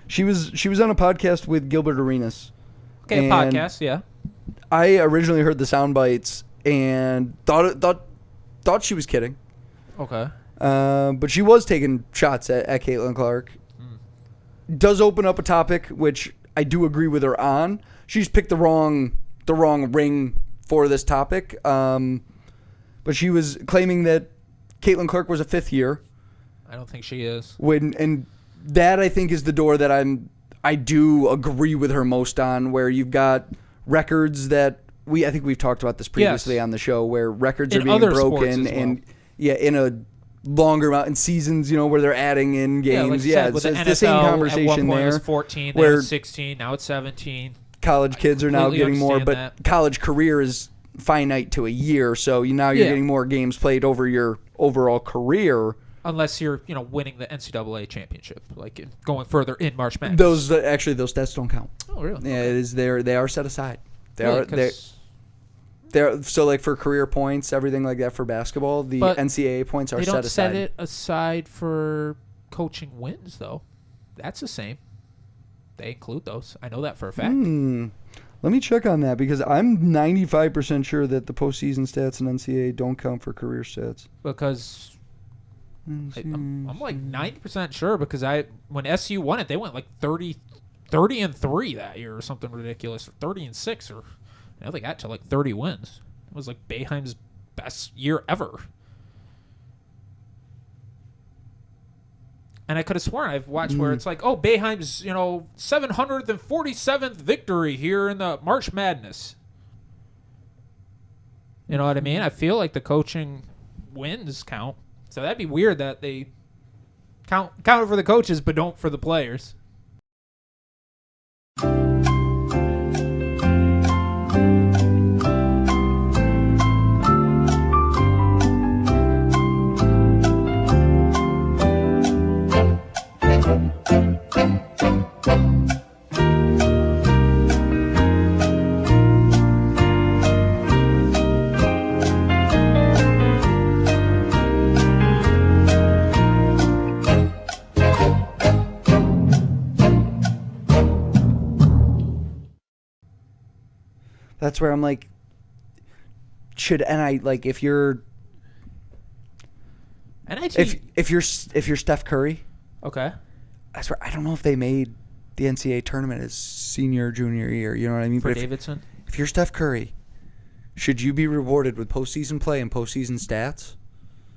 She was on a podcast with Gilbert Arenas. Okay, a podcast, yeah. I originally heard the sound bites and thought she was kidding. Okay. But she was taking shots at Caitlin Clark. Does open up a topic which I do agree with her on. She's picked the wrong ring for this topic. But she was claiming that Caitlin Clark was a fifth year. I don't think she is. And that I think is the door that I do agree with her most on, where you've got records that I think we've talked about this previously on the show, where records are being broken and in a longer amount in seasons, where they're adding in games. It's the same conversation at one point there. It was 14, then it was 16, now it's 17. College kids are now getting more, but college career is finite to a year, so you're getting more games played over your overall career. Unless you're, winning the NCAA championship, like going further in March Madness. Those stats don't count. Oh, really? Yeah, okay. It is. They are set aside. They're so like for career points, everything like that for basketball, the NCAA points are set aside. They don't set it aside for coaching wins, though. That's the same. They include those. I know that for a fact. Let me check on that because I'm 95% sure that the postseason stats in NCAA don't count for career stats. Because I'm like 90% sure because when SU won it, they went like 30-3 that year or something ridiculous, or 30-6, or they got to like 30 wins. It was like Boeheim's best year ever. And I could have sworn I've watched where it's like, Boeheim's 747th victory here in the March Madness. You know what I mean? I feel like the coaching wins count. So that'd be weird that they count it for the coaches but don't for the players. That's where I'm like, if you're NIT. if you're Steph Curry, Okay. I swear I don't know if they made the NCAA tournament his senior or junior year. You know what I mean? For But Davidson. if you're Steph Curry, should you be rewarded with postseason play and postseason stats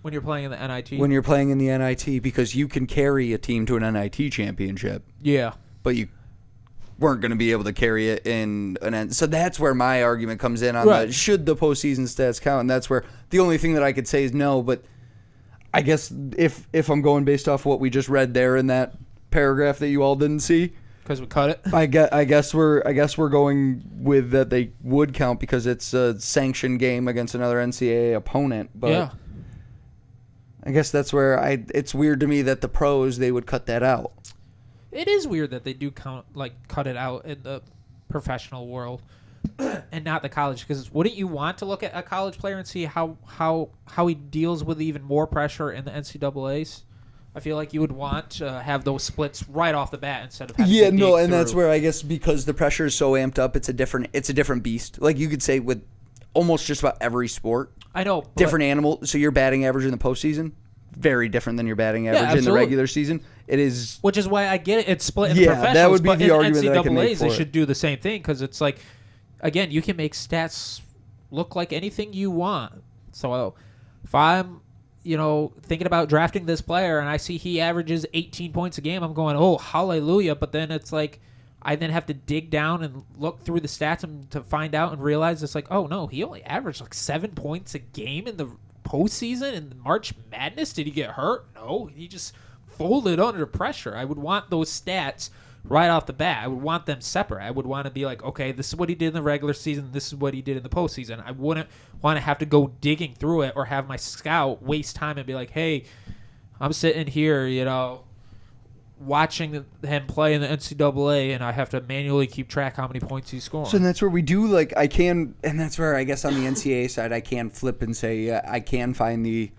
When you're playing in the NIT. when you're playing in the NIT, because you can carry a team to an NIT championship, Yeah. but you weren't going to be able to carry it in an end. So that's where my argument comes in on Right. should the postseason stats count? And that's where the only thing that I could say is no. But I guess if I'm going based off what we just read there in that paragraph that you all didn't see, Because we cut it. I guess we're going with that they would count because it's a sanctioned game against another NCAA opponent. But Yeah. I guess that's where it's weird to me that the pros, they would cut that out. It is weird that they do cut it out in the professional world and not the college. Because wouldn't you want to look at a college player and see how he deals with even more pressure in the NCAAs? I feel like you would want to have those splits right off the bat instead of having to dig and that's through. where I guess because the pressure is so amped up, it's a different beast. Like you could say with almost just about every sport, I know, but different animal. So your batting average in the postseason, very different than your batting average in the absolutely. regular season. It is. Which is why I get it. It's split in the Yeah, professionals, that would be but the in argument that I NCAAs, can make for they it. should do the same thing because it's like, again, you can make stats look like anything you want. So if I'm, thinking about drafting this player and I see he averages 18 points a game, I'm going, oh, hallelujah. But then it's like, I then have to dig down and look through the stats and to find out and realize it's like, oh, no, he only averaged like 7 points a game in the postseason in March Madness. Did he get hurt? No, he just folded under pressure. I would want those stats right off the bat. I would want them separate. I would want to be like, okay, this is what he did in the regular season. This is what he did in the postseason. I wouldn't want to have to go digging through it or have my scout waste time and be like, hey, I'm sitting here, watching him play in the NCAA, and I have to manually keep track how many points he's scoring. So that's where we do and that's where I guess on the NCAA side I can flip and say I can find the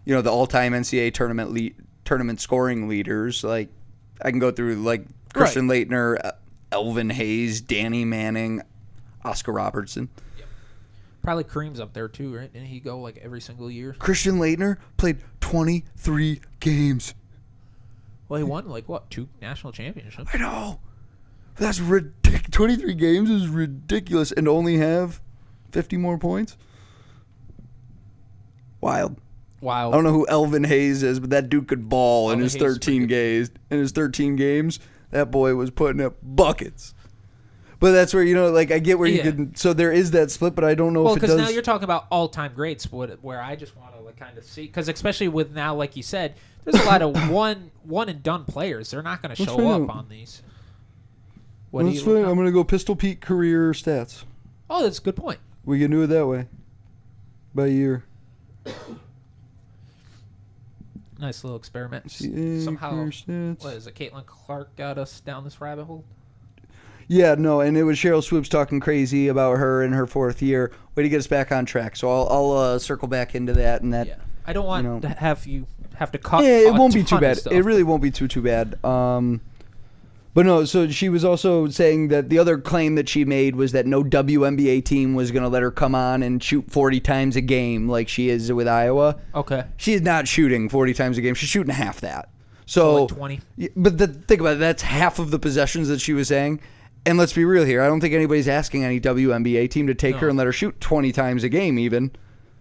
all-time NCAA tournament scoring leaders. Like I can go through Christian Laettner, Elvin Hayes, Danny Manning, Oscar Robertson. Yep. Probably Kareem's up there too, right? Didn't he go every single year? Christian Laettner played 23 games. Well, he won 2 national championships. I know. That's ridiculous. 23 games is ridiculous, and only have 50 more points. Wild. Wow. I don't know who Elvin Hayes is, but that dude could ball in his 13 games. In his 13 games, that boy was putting up buckets. But that's where I get where you could. So there is that split, but I don't know if it does. Well, because now you're talking about all-time greats, where I just want to kind of see, because especially with now, like you said, there's a lot of one and done players. They're not going to show up on these. That's fine. I'm going to go Pistol Pete career stats. Oh, that's a good point. We can do it that way. By year. Nice little experiment. Somehow, what is it? Caitlin Clark got us down this rabbit hole. Yeah, no, and it was Cheryl Swoops talking crazy about her in her 4th year. Way to get us back on track. So I'll circle back into that and that. Yeah, I don't want to have you have to cut. Yeah, it won't be too bad. Stuff. It really won't be too bad. But no, so she was also saying that the other claim that she made was that no WNBA team was going to let her come on and shoot 40 times a game like she is with Iowa. Okay. She is not shooting 40 times a game. She's shooting half that. So 20. But think about it. That's half of the possessions that she was saying. And let's be real here. I don't think anybody's asking any WNBA team to take her and let her shoot 20 times a game even.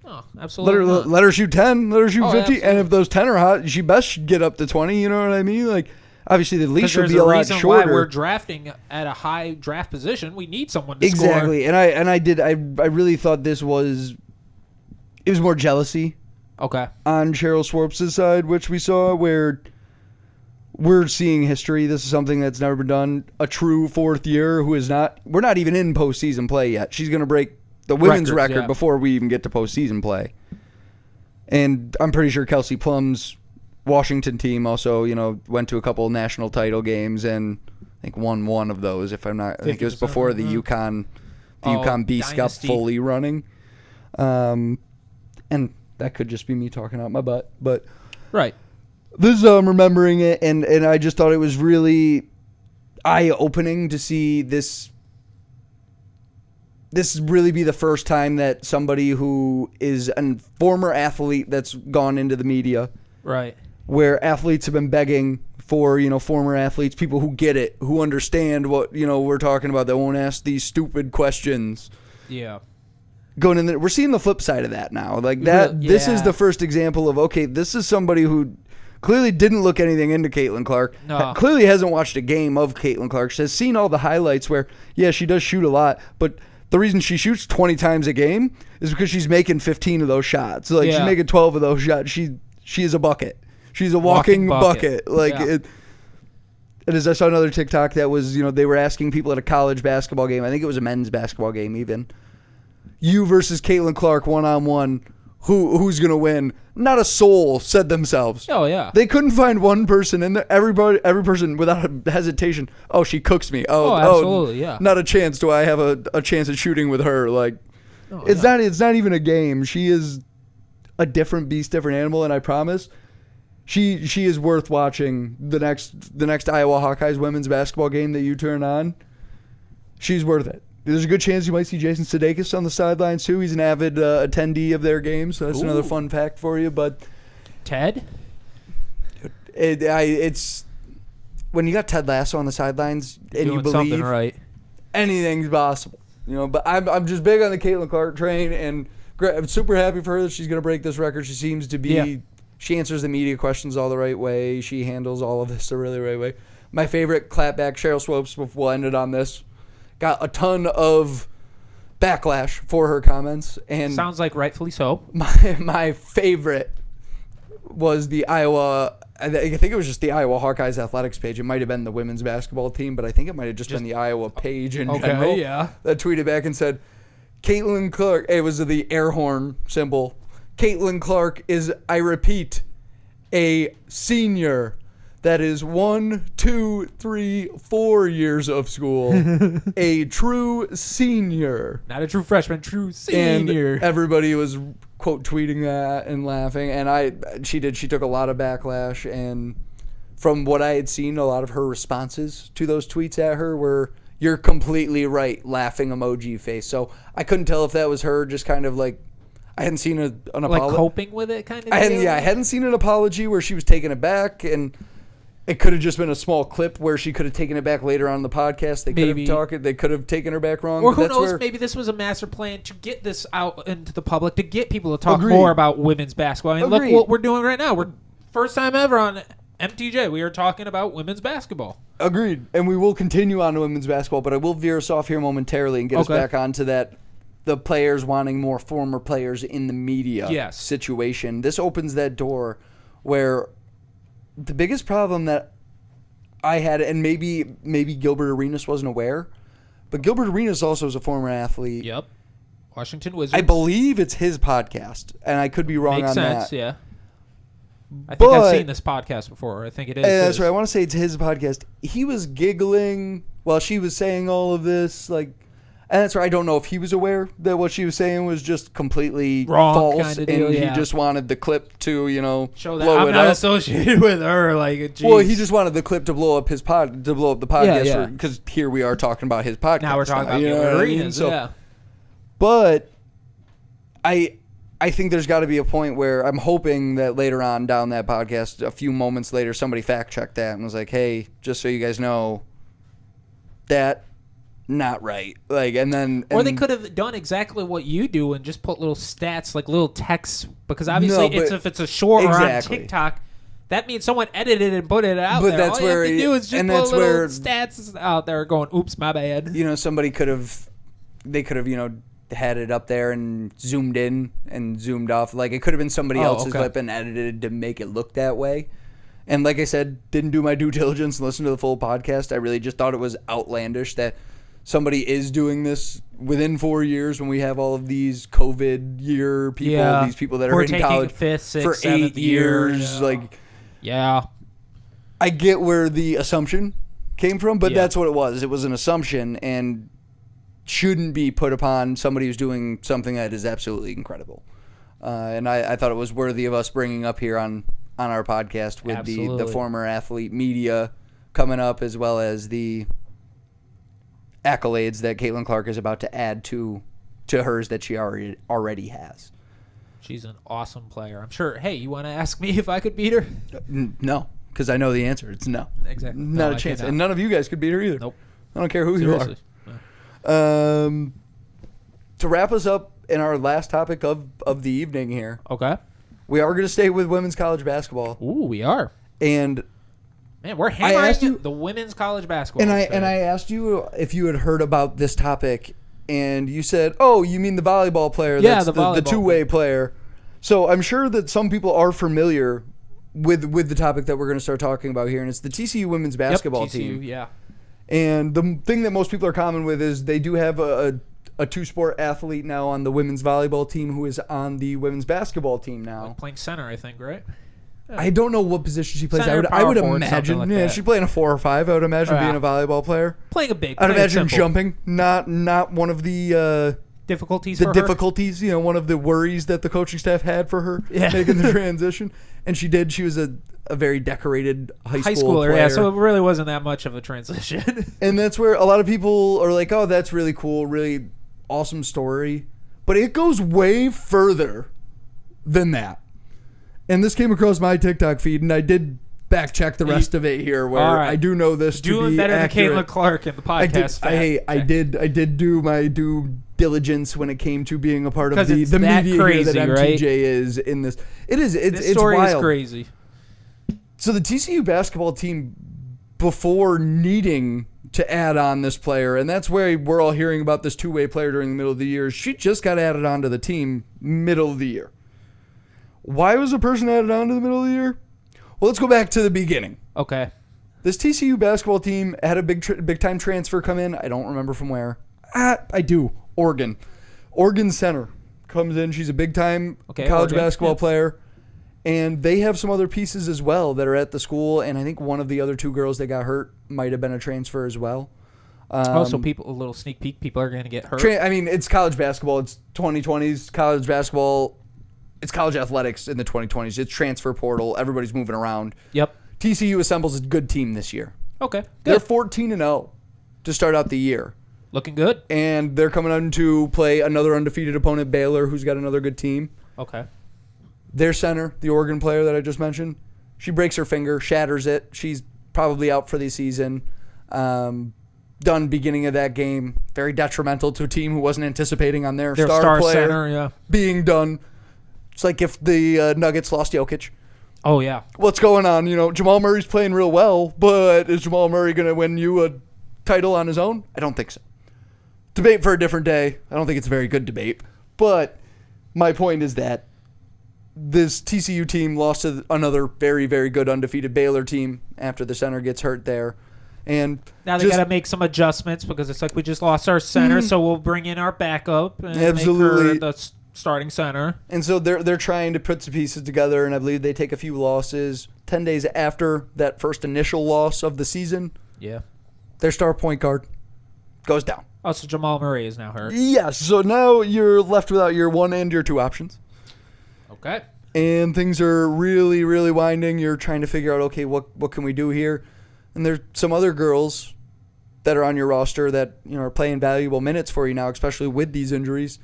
Oh, absolutely. Let her shoot 10. Let her shoot 50. Absolutely. And if those 10 are hot, she best get up to 20. You know what I mean? Obviously, the leash would be a lot shorter. There's a reason why we're drafting at a high draft position. We need someone to score. Exactly. And I really thought this was it was more jealousy Okay. on Cheryl Swarps' side, which we saw where we're seeing history. This is something that's never been done. A true fourth year who is not, we're not even in postseason play yet. She's going to break the women's record before we even get to postseason play. And I'm pretty sure Kelsey Plum's Washington team also, went to a couple national title games and I think won one of those. If I'm not, I think it was before the UConn Beast got fully running. And that could just be me talking out my butt, but right. This is remembering it, and I just thought it was really eye-opening to see this really be the first time that somebody who is a former athlete that's gone into the media, right, where athletes have been begging for, former athletes, people who get it, who understand what, we're talking about, that won't ask these stupid questions. Yeah. Going in there, we're seeing the flip side of that now. Like that, This is the first example of, okay, this is somebody who clearly didn't look anything into Caitlin Clark. No. Clearly hasn't watched a game of Caitlin Clark. She has seen all the highlights where, yeah, she does shoot a lot, but the reason she shoots 20 times a game is because she's making 15 of those shots. Like, she's making 12 of those shots. She is a bucket. She's a walking bucket. Like, and as I saw another TikTok that was, they were asking people at a college basketball game, I think it was a men's basketball game even, you versus Caitlin Clark one-on-one, who's going to win? Not a soul said themselves. Oh, yeah. They couldn't find one person, and every person without a hesitation, oh, she cooks me. Oh, absolutely, yeah. Not a chance do I have a chance at shooting with her. Like, it's not even a game. She is a different beast, different animal, and I promise she is worth watching the next Iowa Hawkeyes women's basketball game that you turn on. She's worth it. There's a good chance you might see Jason Sudeikis on the sidelines, too. He's an avid attendee of their games, so that's another fun fact for you. But Ted? It's when you got Ted Lasso on the sidelines and you believe something right, anything's possible. But I'm just big on the Caitlin Clark train, and I'm super happy for her that she's going to break this record. She seems to be... Yeah. She answers the media questions all the right way. She handles all of this the really right way. My favorite clapback, Cheryl Swopes, we'll end it on this, got a ton of backlash for her comments, and sounds like rightfully so. My favorite was the Iowa. I think it was just the Iowa Hawkeyes athletics page. It might have been the women's basketball team, but I think it might have just been the Iowa page in general. Yeah. That tweeted back and said, "Caitlin Clark." It was the air horn symbol. Caitlin Clark is, I repeat, a senior. That is 1, 2, 3, 4 years of school. A true senior. Not a true freshman, true senior. And everybody was quote tweeting that and laughing. And she took a lot of backlash. And from what I had seen, a lot of her responses to those tweets at her were, "You're completely right," laughing emoji face. So I couldn't tell if that was her just kind of like, I hadn't seen an apology. Like coping with it kind of I hadn't seen an apology where she was taking it back, and it could have just been a small clip where she could have taken it back later on in the podcast. They could have taken her back wrong. Or who knows, maybe this was a master plan to get this out into the public, to get people to talk more about women's basketball. I mean, look what we're doing right now. We're first time ever on MTJ. We are talking about women's basketball. Agreed. And we will continue on to women's basketball, but I will veer us off here momentarily and get us back onto that, the players wanting more former players in the media situation. This opens that door where the biggest problem that I had, and maybe Gilbert Arenas wasn't aware, but Gilbert Arenas also is a former athlete. Yep. Washington Wizards. I believe it's his podcast, and I could be wrong on that. Makes sense, yeah. I think I've seen this podcast before. I think it is. That's right. I want to say it's his podcast. He was giggling while she was saying all of this, like, and that's right. I don't know if he was aware that what she was saying was just completely wrong, false, kind of deal, and he just wanted the clip to, show that blow I'm not associated with her. Like, geez. Well, he just wanted the clip to blow up the podcast, because here we are talking about his podcast. Now we're talking about Gilbert Arenas. But I think there's got to be a point where I'm hoping that later on down that podcast, a few moments later, somebody fact checked that and was like, "Hey, just so you guys know, that." Not right. Like, or they could have done exactly what you do and just put little stats, like little text, because obviously if it's a short or on TikTok, that means someone edited it and put it out there. That's all where you have to do is just put little stats out there going, "Oops, my bad." Somebody could have, had it up there and zoomed in and zoomed off. Like, it could have been somebody else's okay. clip and edited to make it look that way. And like I said, didn't do my due diligence and listen to the full podcast. I really just thought it was outlandish that somebody is doing this within 4 years when we have all of these COVID year people, these people that are in college fifth, sixth, for 8 years. Yeah. Like, yeah. I get where the assumption came from, but that's what it was. It was an assumption and shouldn't be put upon somebody who's doing something that is absolutely incredible. And I thought it was worthy of us bringing up here on our podcast with the former athlete media coming up, as well as the accolades that Caitlin Clark is about to add to hers that she already has. She's an awesome player. I'm sure. Hey, you want to ask me if I could beat her? No, because I know the answer. It's no. Exactly. Not a chance. And none of you guys could beat her either. Nope. I don't care who Seriously. you are. No. To wrap us up in our last topic of the evening here, Okay. we are going to stay with women's college basketball. Ooh, we are. And man, we're hammering the women's college basketball. And I asked you if you had heard about this topic, and you said, "Oh, you mean the volleyball player? Yeah, that's the two-way player." So I'm sure that some people are familiar with the topic that we're going to start talking about here, and it's the TCU women's basketball team. Yeah. And the thing that most people are common with is they do have a two-sport athlete now on the women's volleyball team who is on the women's basketball team now. Like playing center, I think, right? Yeah. I don't know what position she plays. Center, I would forward, imagine, like that. she's playing a 4 or 5. I would imagine being a volleyball player. Playing a big. I'd imagine jumping, not one of the difficulties. Difficulties, one of the worries that the coaching staff had for her making the transition. And she did. She was a very decorated high schooler player. Yeah. So it really wasn't that much of a transition. And that's where a lot of people are like, "Oh, that's really cool, really awesome story," but it goes way further than that. And this came across my TikTok feed, and I did back check the rest of it here, where I do know this to be doing better accurate. than Caitlin Clark in the podcast. I did do my due diligence when it came to being a part of the media crazy, here that MTJ right? is in this. It's this story wild. is crazy. So the TCU basketball team, before needing to add on this player, and that's where we're all hearing about this two-way player during the middle of the year, she just got added onto the team middle of the year. Why was a person added on to the middle of the year? Well, let's go back to the beginning. Okay. This TCU basketball team had a big-time transfer come in. I don't remember from where. I do. Oregon. Oregon center comes in. She's a big-time college basketball player. And they have some other pieces as well that are at the school. And I think one of the other two girls that got hurt might have been a transfer as well. Also, a little sneak peek, people are going to get hurt. It's college basketball. It's 2020s. College basketball. It's college athletics in the 2020s. It's transfer portal. Everybody's moving around. Yep. TCU assembles a good team this year. Okay. Good. They're 14-0 to start out the year. Looking good. And they're coming on to play another undefeated opponent, Baylor, who's got another good team. Okay. Their center, the Oregon player that I just mentioned, she breaks her finger, shatters it. She's probably out for the season. Done beginning of that game. Very detrimental to a team who wasn't anticipating on their star player center, being done. It's like if the Nuggets lost Jokic. Oh, yeah. What's going on? Jamal Murray's playing real well, but is Jamal Murray going to win you a title on his own? I don't think so. Debate for a different day. I don't think it's a very good debate. But my point is that this TCU team lost to another very, very good undefeated Baylor team after the center gets hurt there. And now they got to make some adjustments because it's like we just lost our center, so we'll bring in our backup and make her the starting center. And so they're trying to put some pieces together, and I believe they take a few losses. 10 days after that first initial loss of the season, their star point guard goes down. Oh, so Jamal Murray is now hurt. Yes, so now you're left without your one and your two options. Okay. And things are really, really winding. You're trying to figure out, okay, what can we do here? And there's some other girls that are on your roster that are playing valuable minutes for you now, especially with these injuries.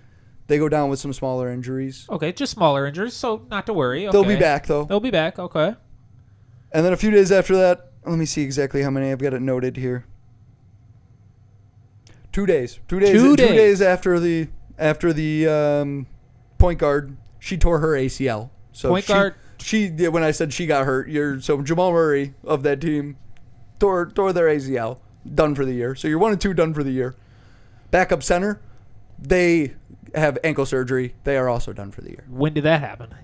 They go down with some smaller injuries. Okay, just smaller injuries, so not to worry. Okay. They'll be back, though. They'll be back, okay. And then a few days after that, let me see exactly how many. I've got it noted here. 2 days. 2 days. 2 days after the point guard, she tore her ACL. So point guard. She when I said she got hurt, so Jamal Murray of that team tore their ACL, done for the year. So you're 1 and 2 done for the year. Backup center, they have ankle surgery. They are also done for the year. When did that happen?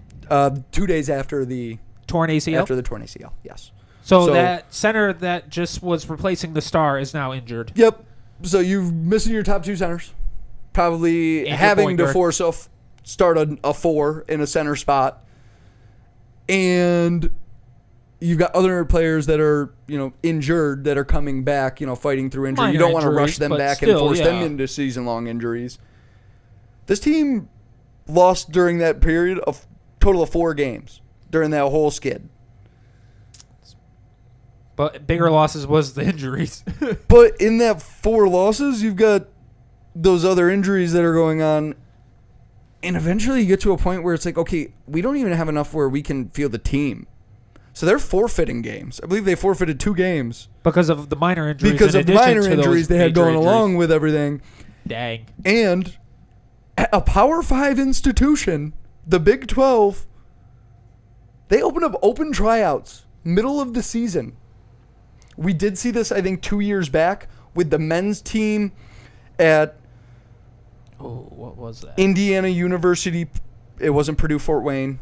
2 days after the torn ACL? After the torn ACL, yes. So that center that just was replacing the star is now injured. Yep. So you're missing your top two centers. Probably And having to force start a 4 in a center spot. And you've got other players that are, injured that are coming back, fighting through injury. Minor you don't want to injuries, rush them but back still, and force them into season-long injuries. This team lost during that period a total of 4 games during that whole skid. But bigger losses was the injuries. But in that 4 losses, you've got those other injuries that are going on. And eventually you get to a point where it's like, okay, we don't even have enough where we can field the team. So they're forfeiting games. I believe they forfeited 2 games. Because of the minor injuries. Because of the minor injuries they had going along with everything. Dang. And at a Power 5 institution, the Big 12, they opened up open tryouts middle of the season. We did see this, I think, 2 years back with the men's team at what was that? Indiana University. It wasn't Purdue Fort Wayne.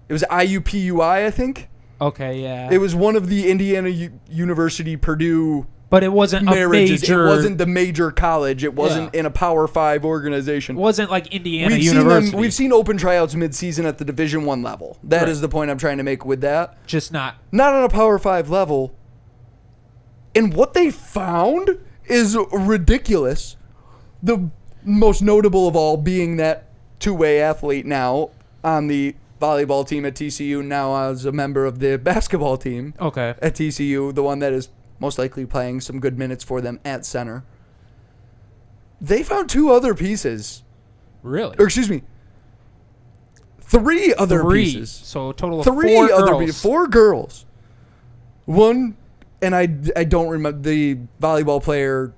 It was IUPUI, I think. Okay, yeah. It was one of the Indiana University Purdue but it wasn't marriages. A major. It wasn't the major college. It wasn't in a Power 5 organization. It wasn't like Indiana University. We've seen open tryouts mid-season at the Division I level. That is the point I'm trying to make with that. Just not on a Power 5 level. And what they found is ridiculous. The most notable of all being that two-way athlete now on the volleyball team at TCU, now as a member of the basketball team at TCU, the one that is most likely playing some good minutes for them at center. They found 2 other pieces. Really? Or excuse me, 3 other pieces. So a total of 3 4 other girls. pieces. 4 girls. One, and I don't remember, the volleyball player,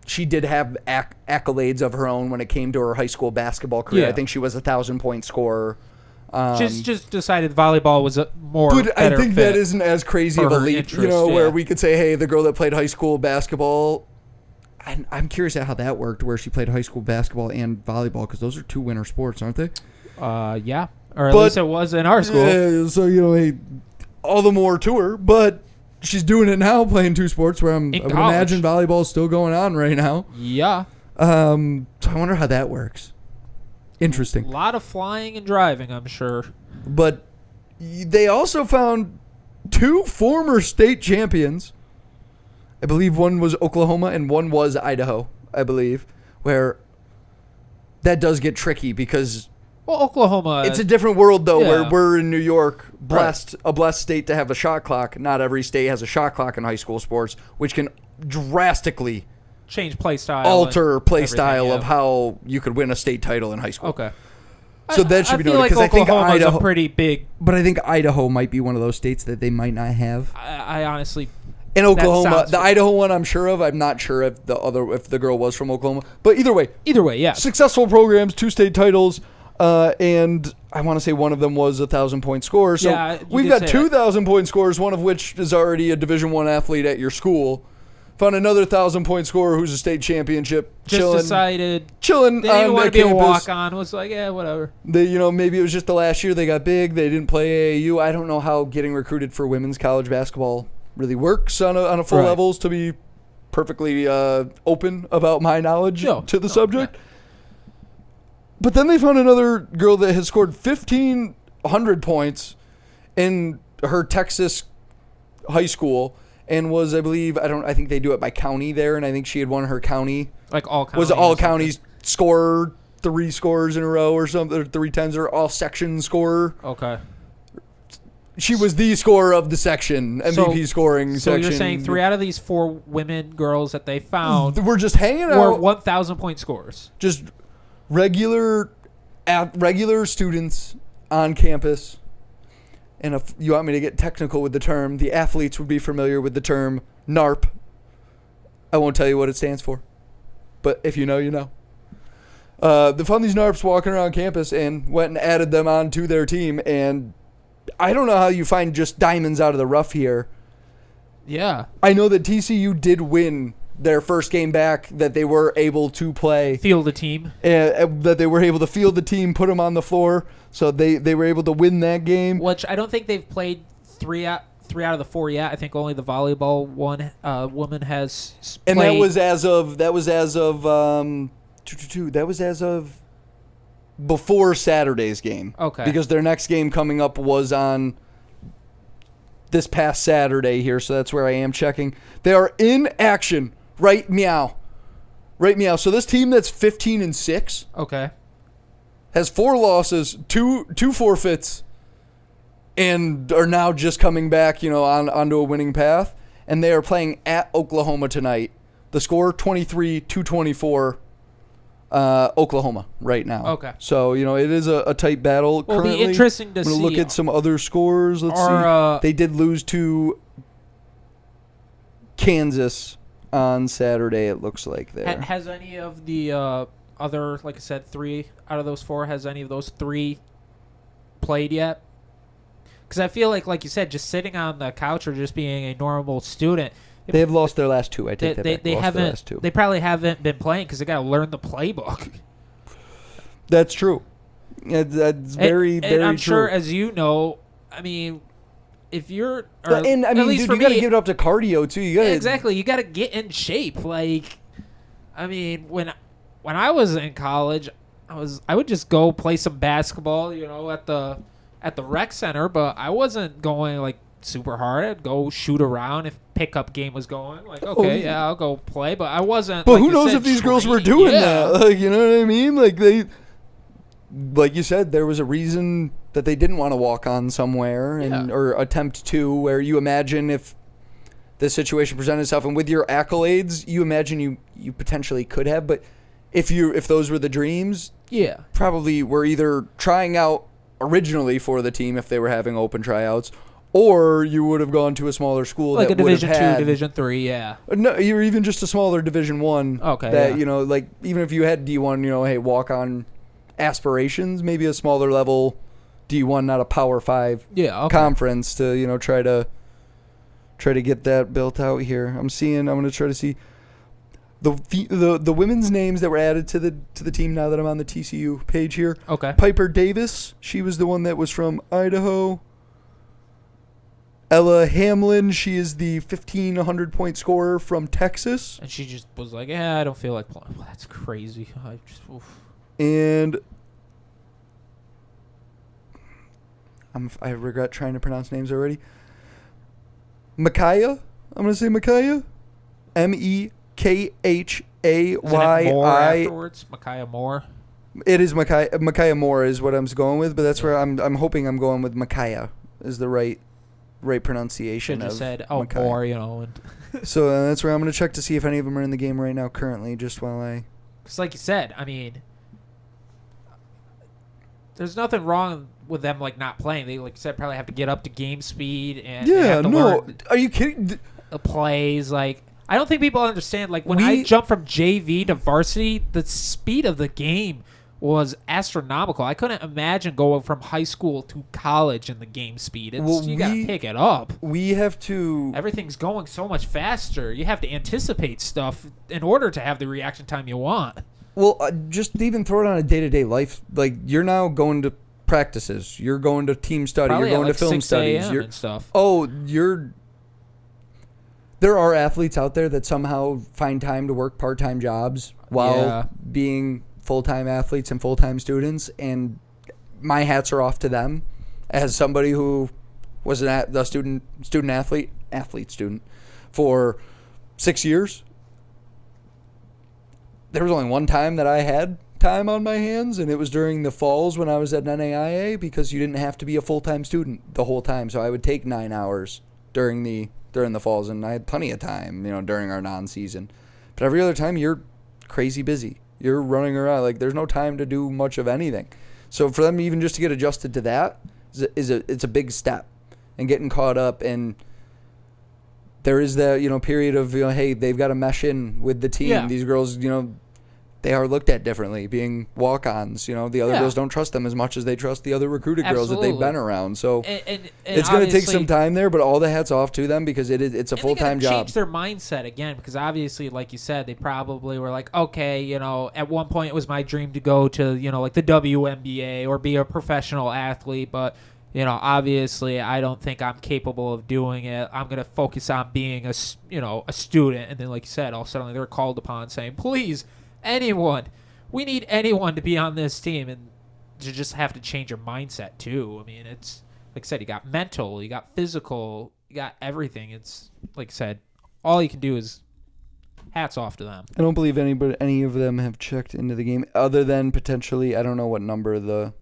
she did have accolades of her own when it came to her high school basketball career. Yeah. I think she was a 1,000-point scorer. Just decided volleyball was a more. But I think that isn't as crazy of a leap, where we could say, hey, the girl that played high school basketball. I'm curious at how that worked, where she played high school basketball and volleyball, because those are 2 winter sports, aren't they? Yeah, or at least it was in our school. So hey, all the more to her, but. She's doing it now, playing 2 sports where I would imagine volleyball is still going on right now. Yeah. So I wonder how that works. Interesting. A lot of flying and driving, I'm sure. But they also found 2 former state champions. I believe one was Oklahoma and one was Idaho, I believe, where that does get tricky because... Well, Oklahoma... It's a different world, though, where we're in New York, a blessed state to have a shot clock. Not every state has a shot clock in high school sports, which can drastically change play style, alter play style of how you could win a state title in high school. Okay. So that should be noted, because I think Idaho... a pretty big... But I think Idaho might be one of those states that they might not have. I honestly... In Oklahoma, the Idaho one I'm sure of. I'm not sure if the girl was from Oklahoma. But either way, yeah. Successful programs, 2 state titles. And I want to say one of them was a 1,000-point scorer. So we've got 2 1,000-point scorers, one of which is already a Division I athlete at your school. Found another 1,000-point scorer who's a state championship. Decided chilling. They didn't want to be a walk-on. Was like, whatever. They, maybe it was just the last year they got big. They didn't play AAU. I don't know how getting recruited for women's college basketball really works on a full levels. To be perfectly open about my knowledge to the subject. Yeah. But then they found another girl that has scored 1,500 points in her Texas high school and was, I believe, I think they do it by county there, and I think she had won her county. Like all counties. Was all counties scorer, 3 scores in a row or something, or 3 times, or all section scorer. Okay. She was the scorer of the section, MVP scoring section. So you're saying 3 out of these 4 women girls that they found were just hanging out. Were 1,000-point scorers. Just regular students on campus. And if you want me to get technical with the term, the athletes would be familiar with the term NARP. I won't tell you what it stands for, but if you know, you know. They found these NARPs walking around campus and went and added them onto their team. And I don't know how you find just diamonds out of the rough here. Yeah. I know that TCU did win their first game back that they were able to play. Field the team. That they were able to field the team, put them on the floor. So they were able to win that game. Which I don't think they've played three out of the 4 yet. I think only the volleyball woman has played. And that was as of before Saturday's game. Okay. Because their next game coming up was on this past Saturday here, so that's where I am checking. They are in action right meow. So this team that's 15-6 okay, has 4 losses, two forfeits, and are now just coming back, onto a winning path. And they are playing at Oklahoma tonight. The score 23-24, Oklahoma right now. Okay. So it is a tight battle. Well, currently. It'll be interesting to I'm see. gonna look at some other scores. Let's see. They did lose to Kansas on Saturday. It looks like there. Has any of the other, like I said, 3 out of those 4, has any of those 3 played yet? Because I feel like you said, just sitting on the couch or just being a normal student. They have lost their last 2. I take that back. They lost haven't. their last 2. They probably haven't been playing because they got to learn the playbook. That's true. That's very, very true. And I'm sure, as you know, I mean, if you're, dude, you got to give it up to cardio too. You got exactly. You got to get in shape. Like, I mean, when I was in college, I would just go play some basketball, at the rec center, but I wasn't going like super hard. I'd go shoot around if pickup game was going. Like, okay, yeah, I'll go play, but I wasn't. But who knows if these girls were doing that? Like, you know what I mean? Like like you said, there was a reason that they didn't want to walk on somewhere or attempt to. Where you imagine if this situation presented itself, and with your accolades, you imagine you potentially could have. But if those were the dreams, probably were either trying out originally for the team if they were having open tryouts, or you would have gone to a smaller school like that a would have Division had, 2, Division 3, yeah. No, you're even just a smaller Division 1. Okay, that yeah. like even if you had D1, hey, walk on aspirations, maybe a smaller level D1, not a Power 5 conference to try to get that built out here. I'm going to try to see the women's names that were added to the team now that I'm on the TCU page here. Okay. Piper Davis, she was the one that was from Idaho. Ella Hamlin, she is the 1,500-point scorer from Texas. And she just was like, I don't feel like playing. Well, that's crazy. And I regret trying to pronounce names already. Micaiah, I'm going to say Micaiah. Mekhayy. Afterwards, Micaiah Moore. It is Micaiah Moore is what I'm going with, but that's where I'm hoping I'm going with Micaiah is the right pronunciation. Should have said Micaiah. Moore, And so that's where I'm going to check to see if any of them are in the game right now currently, just while I. Because like you said, I mean, there's nothing wrong with them not playing. They, like you said, probably have to get up to game speed and they have to learn are you kidding? The plays I don't think people understand. When I jumped from JV to varsity, the speed of the game was astronomical. I couldn't imagine going from high school to college in the game speed. You got to pick it up. We have to. Everything's going so much faster. You have to anticipate stuff in order to have the reaction time you want. Well, just even throw it on a day-to-day life. You're now going to practices. You're going to team study. Probably you're going to film 6 studies. and stuff. There are athletes out there that somehow find time to work part-time jobs while being full-time athletes and full-time students, and my hats are off to them. As somebody who was a student for 6 years, there was only one time that I had time on my hands, and it was during the falls when I was at NAIA, because you didn't have to be a full-time student the whole time, so I would take 9 hours during the falls, and I had plenty of time, during our non-season. But every other time, you're crazy busy. You're running around. There's no time to do much of anything. So for them even just to get adjusted to that it's a big step, and getting caught up. And there is that, period of, hey, they've got to mesh in with the team. Yeah. These girls, they are looked at differently, being walk-ons. You know, the other girls don't trust them as much as they trust the other recruited girls that they've been around. So and it's going to take some time there, but all the hats off to them because it's a full-time job. Change their mindset again because obviously, like you said, they probably were like, okay, you know, at one point it was my dream to go to, you know, like the WNBA or be a professional athlete, but you know, obviously, I don't think I'm capable of doing it. I'm going to focus on being a student. And then, like you said, all of a sudden they're called upon saying, please, anyone, we need anyone to be on this team. And to just have to change your mindset, too. I mean, it's, like I said, you got mental, you got physical, you got everything. It's, like I said, all you can do is hats off to them. I don't believe any of them have checked into the game other than potentially, I don't know what number the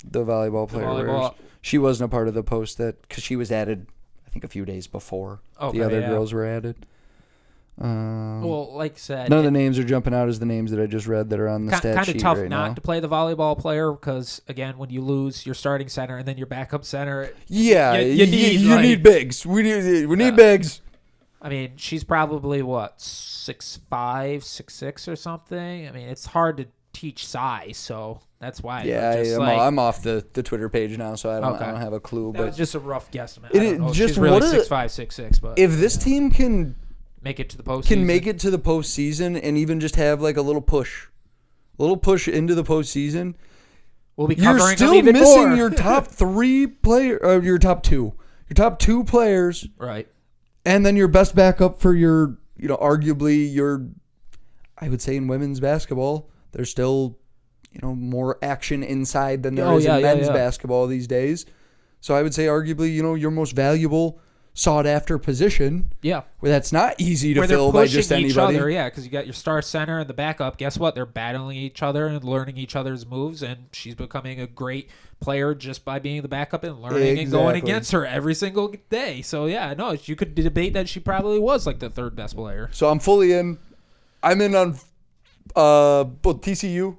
volleyball player wears. She wasn't a part of the post because she was added, I think, a few days before the other girls were added. Well, like I said, none of the names are jumping out as the names that I just read that are on the stat sheet right now. Kind of tough not to play the volleyball player because, again, when you lose your starting center and then your backup center, you need bigs. We need bigs. I mean, she's probably, 6'5", 6'6", or something? I mean, it's hard to teach size, so that's why. Yeah, I'm off the Twitter page now, so I don't have a clue. That but was just a rough guesstimate. I don't know if just she's really 6'5", 6'6", but if this team can make it to the postseason, and even just have like a little push into the postseason, we'll be covering you're still them even missing more. your top 3 player, or your top 2 players, right? And then your best backup for your, arguably I would say in women's basketball, there's still, more action inside than there is in men's basketball these days. So I would say arguably, your most valuable, sought-after position. Yeah. Where that's not easy to fill by just anybody. Each other, because you got your star center and the backup. Guess what? They're battling each other and learning each other's moves, and she's becoming a great player just by being the backup and learning and going against her every single day. So, you could debate that she probably was like the third best player. So I'm fully in. I'm in on both TCU,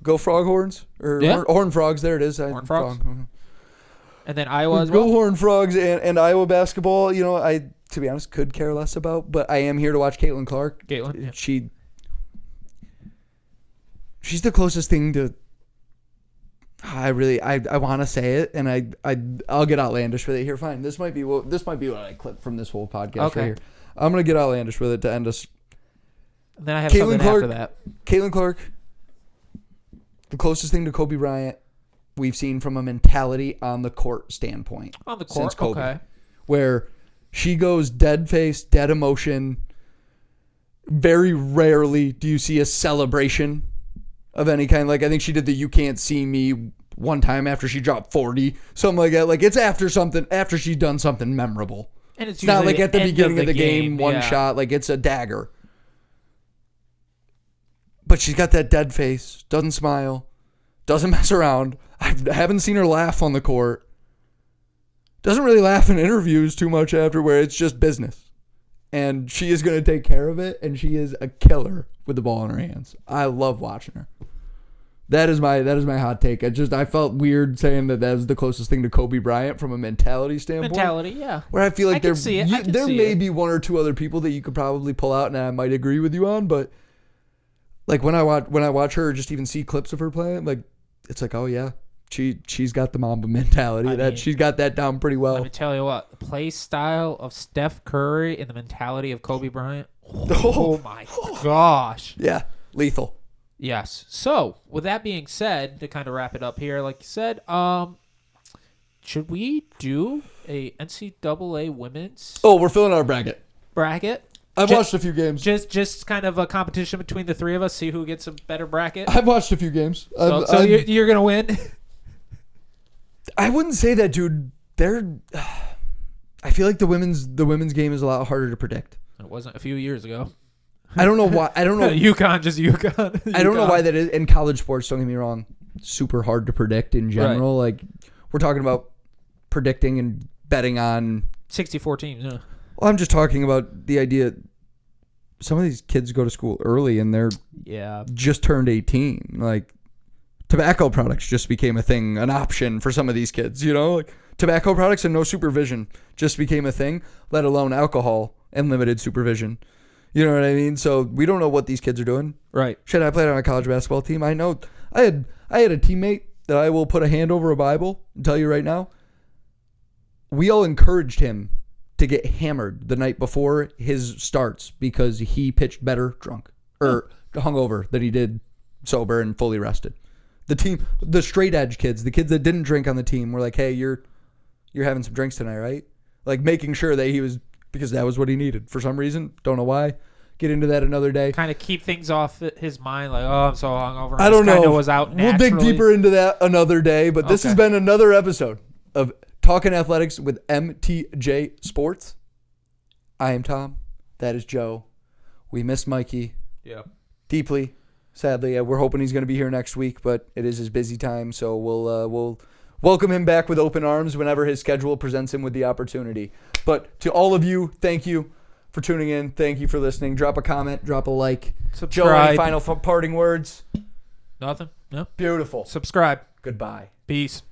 go Froghorns, or Horn Frogs. There it is. Horn Frogs. And then Iowa as well. Go Horn Frogs and Iowa basketball, I, to be honest, could care less about, but I am here to watch Caitlin Clark. She's the closest thing to. I want to say it, and I'll get outlandish with it here. Fine, this might be what I clip from this whole podcast right here. I'm gonna get outlandish with it to end us. And then I have something after that. Caitlin Clark, the closest thing to Kobe Bryant we've seen from a mentality on the court standpoint. On the court, since Kobe, okay. Where she goes dead face, dead emotion. Very rarely do you see a celebration of any kind. Like, I think she did the "You Can't See Me" one time after she dropped 40, something like that. Like, it's after she's done something memorable. And it's not like at the beginning of the game, one yeah. shot, like it's a dagger. But she's got that dead face, doesn't smile, doesn't mess around. I haven't seen her laugh on the court. Doesn't really laugh in interviews too much after, where it's just business. And she is going to take care of it, and she is a killer with the ball in her hands. I love watching her. That is my hot take. I felt weird saying that was the closest thing to Kobe Bryant from a mentality standpoint. Where I feel like there may be one or two other people that you could probably pull out, and I might agree with you on, but like when I watch her, or just even see clips of her playing, like it's like, oh yeah, she's got the Mamba mentality. She's got that down pretty well. Let me tell you what, the play style of Steph Curry and the mentality of Kobe Bryant. Oh my gosh. Yeah, lethal. Yes. So, with that being said, to kind of wrap it up here, like you said, should we do a NCAA women's? Oh, we're filling our bracket. I've watched a few games. Just kind of a competition between the three of us, see who gets a better bracket. I've watched a few games. So you're gonna win. I wouldn't say that, dude. I feel like the women's game is a lot harder to predict. It wasn't a few years ago. I don't know why. I don't know. UConn. I don't know why that is. In college sports, don't get me wrong, super hard to predict in general. Right. Like, we're talking about predicting and betting on 64 teams. Yeah. Well, I'm just talking about the idea. Some of these kids go to school early and they're just turned 18. Like, tobacco products just became a thing, an option for some of these kids. Like tobacco products and no supervision just became a thing. Let alone alcohol and limited supervision. You know what I mean? So we don't know what these kids are doing. Right. Shit, I played on a college basketball team. I know. I had a teammate that I will put a hand over a Bible and tell you right now. We all encouraged him to get hammered the night before his starts because he pitched better drunk or hungover than he did sober and fully rested. The team, the straight edge kids, the kids that didn't drink on the team were like, hey, you're having some drinks tonight, right? Like making sure that he was, because that was what he needed for some reason. Don't know why. Get into that another day. Kind of keep things off his mind, like, oh, I'm so hungover. I don't know. Was out we'll dig deeper into that another day, but this has been another episode of Talkin' Athletics with MTJ Sports. I am Tom. That is Joe. We miss Mikey. Yeah. Deeply. Sadly, we're hoping he's going to be here next week, but it is his busy time, so we'll welcome him back with open arms whenever his schedule presents him with the opportunity. But to all of you, thank you for tuning in. Thank you for listening. Drop a comment, drop a like. Subscribe. Joe, any final parting words? Nothing. No. Beautiful. Subscribe. Goodbye. Peace.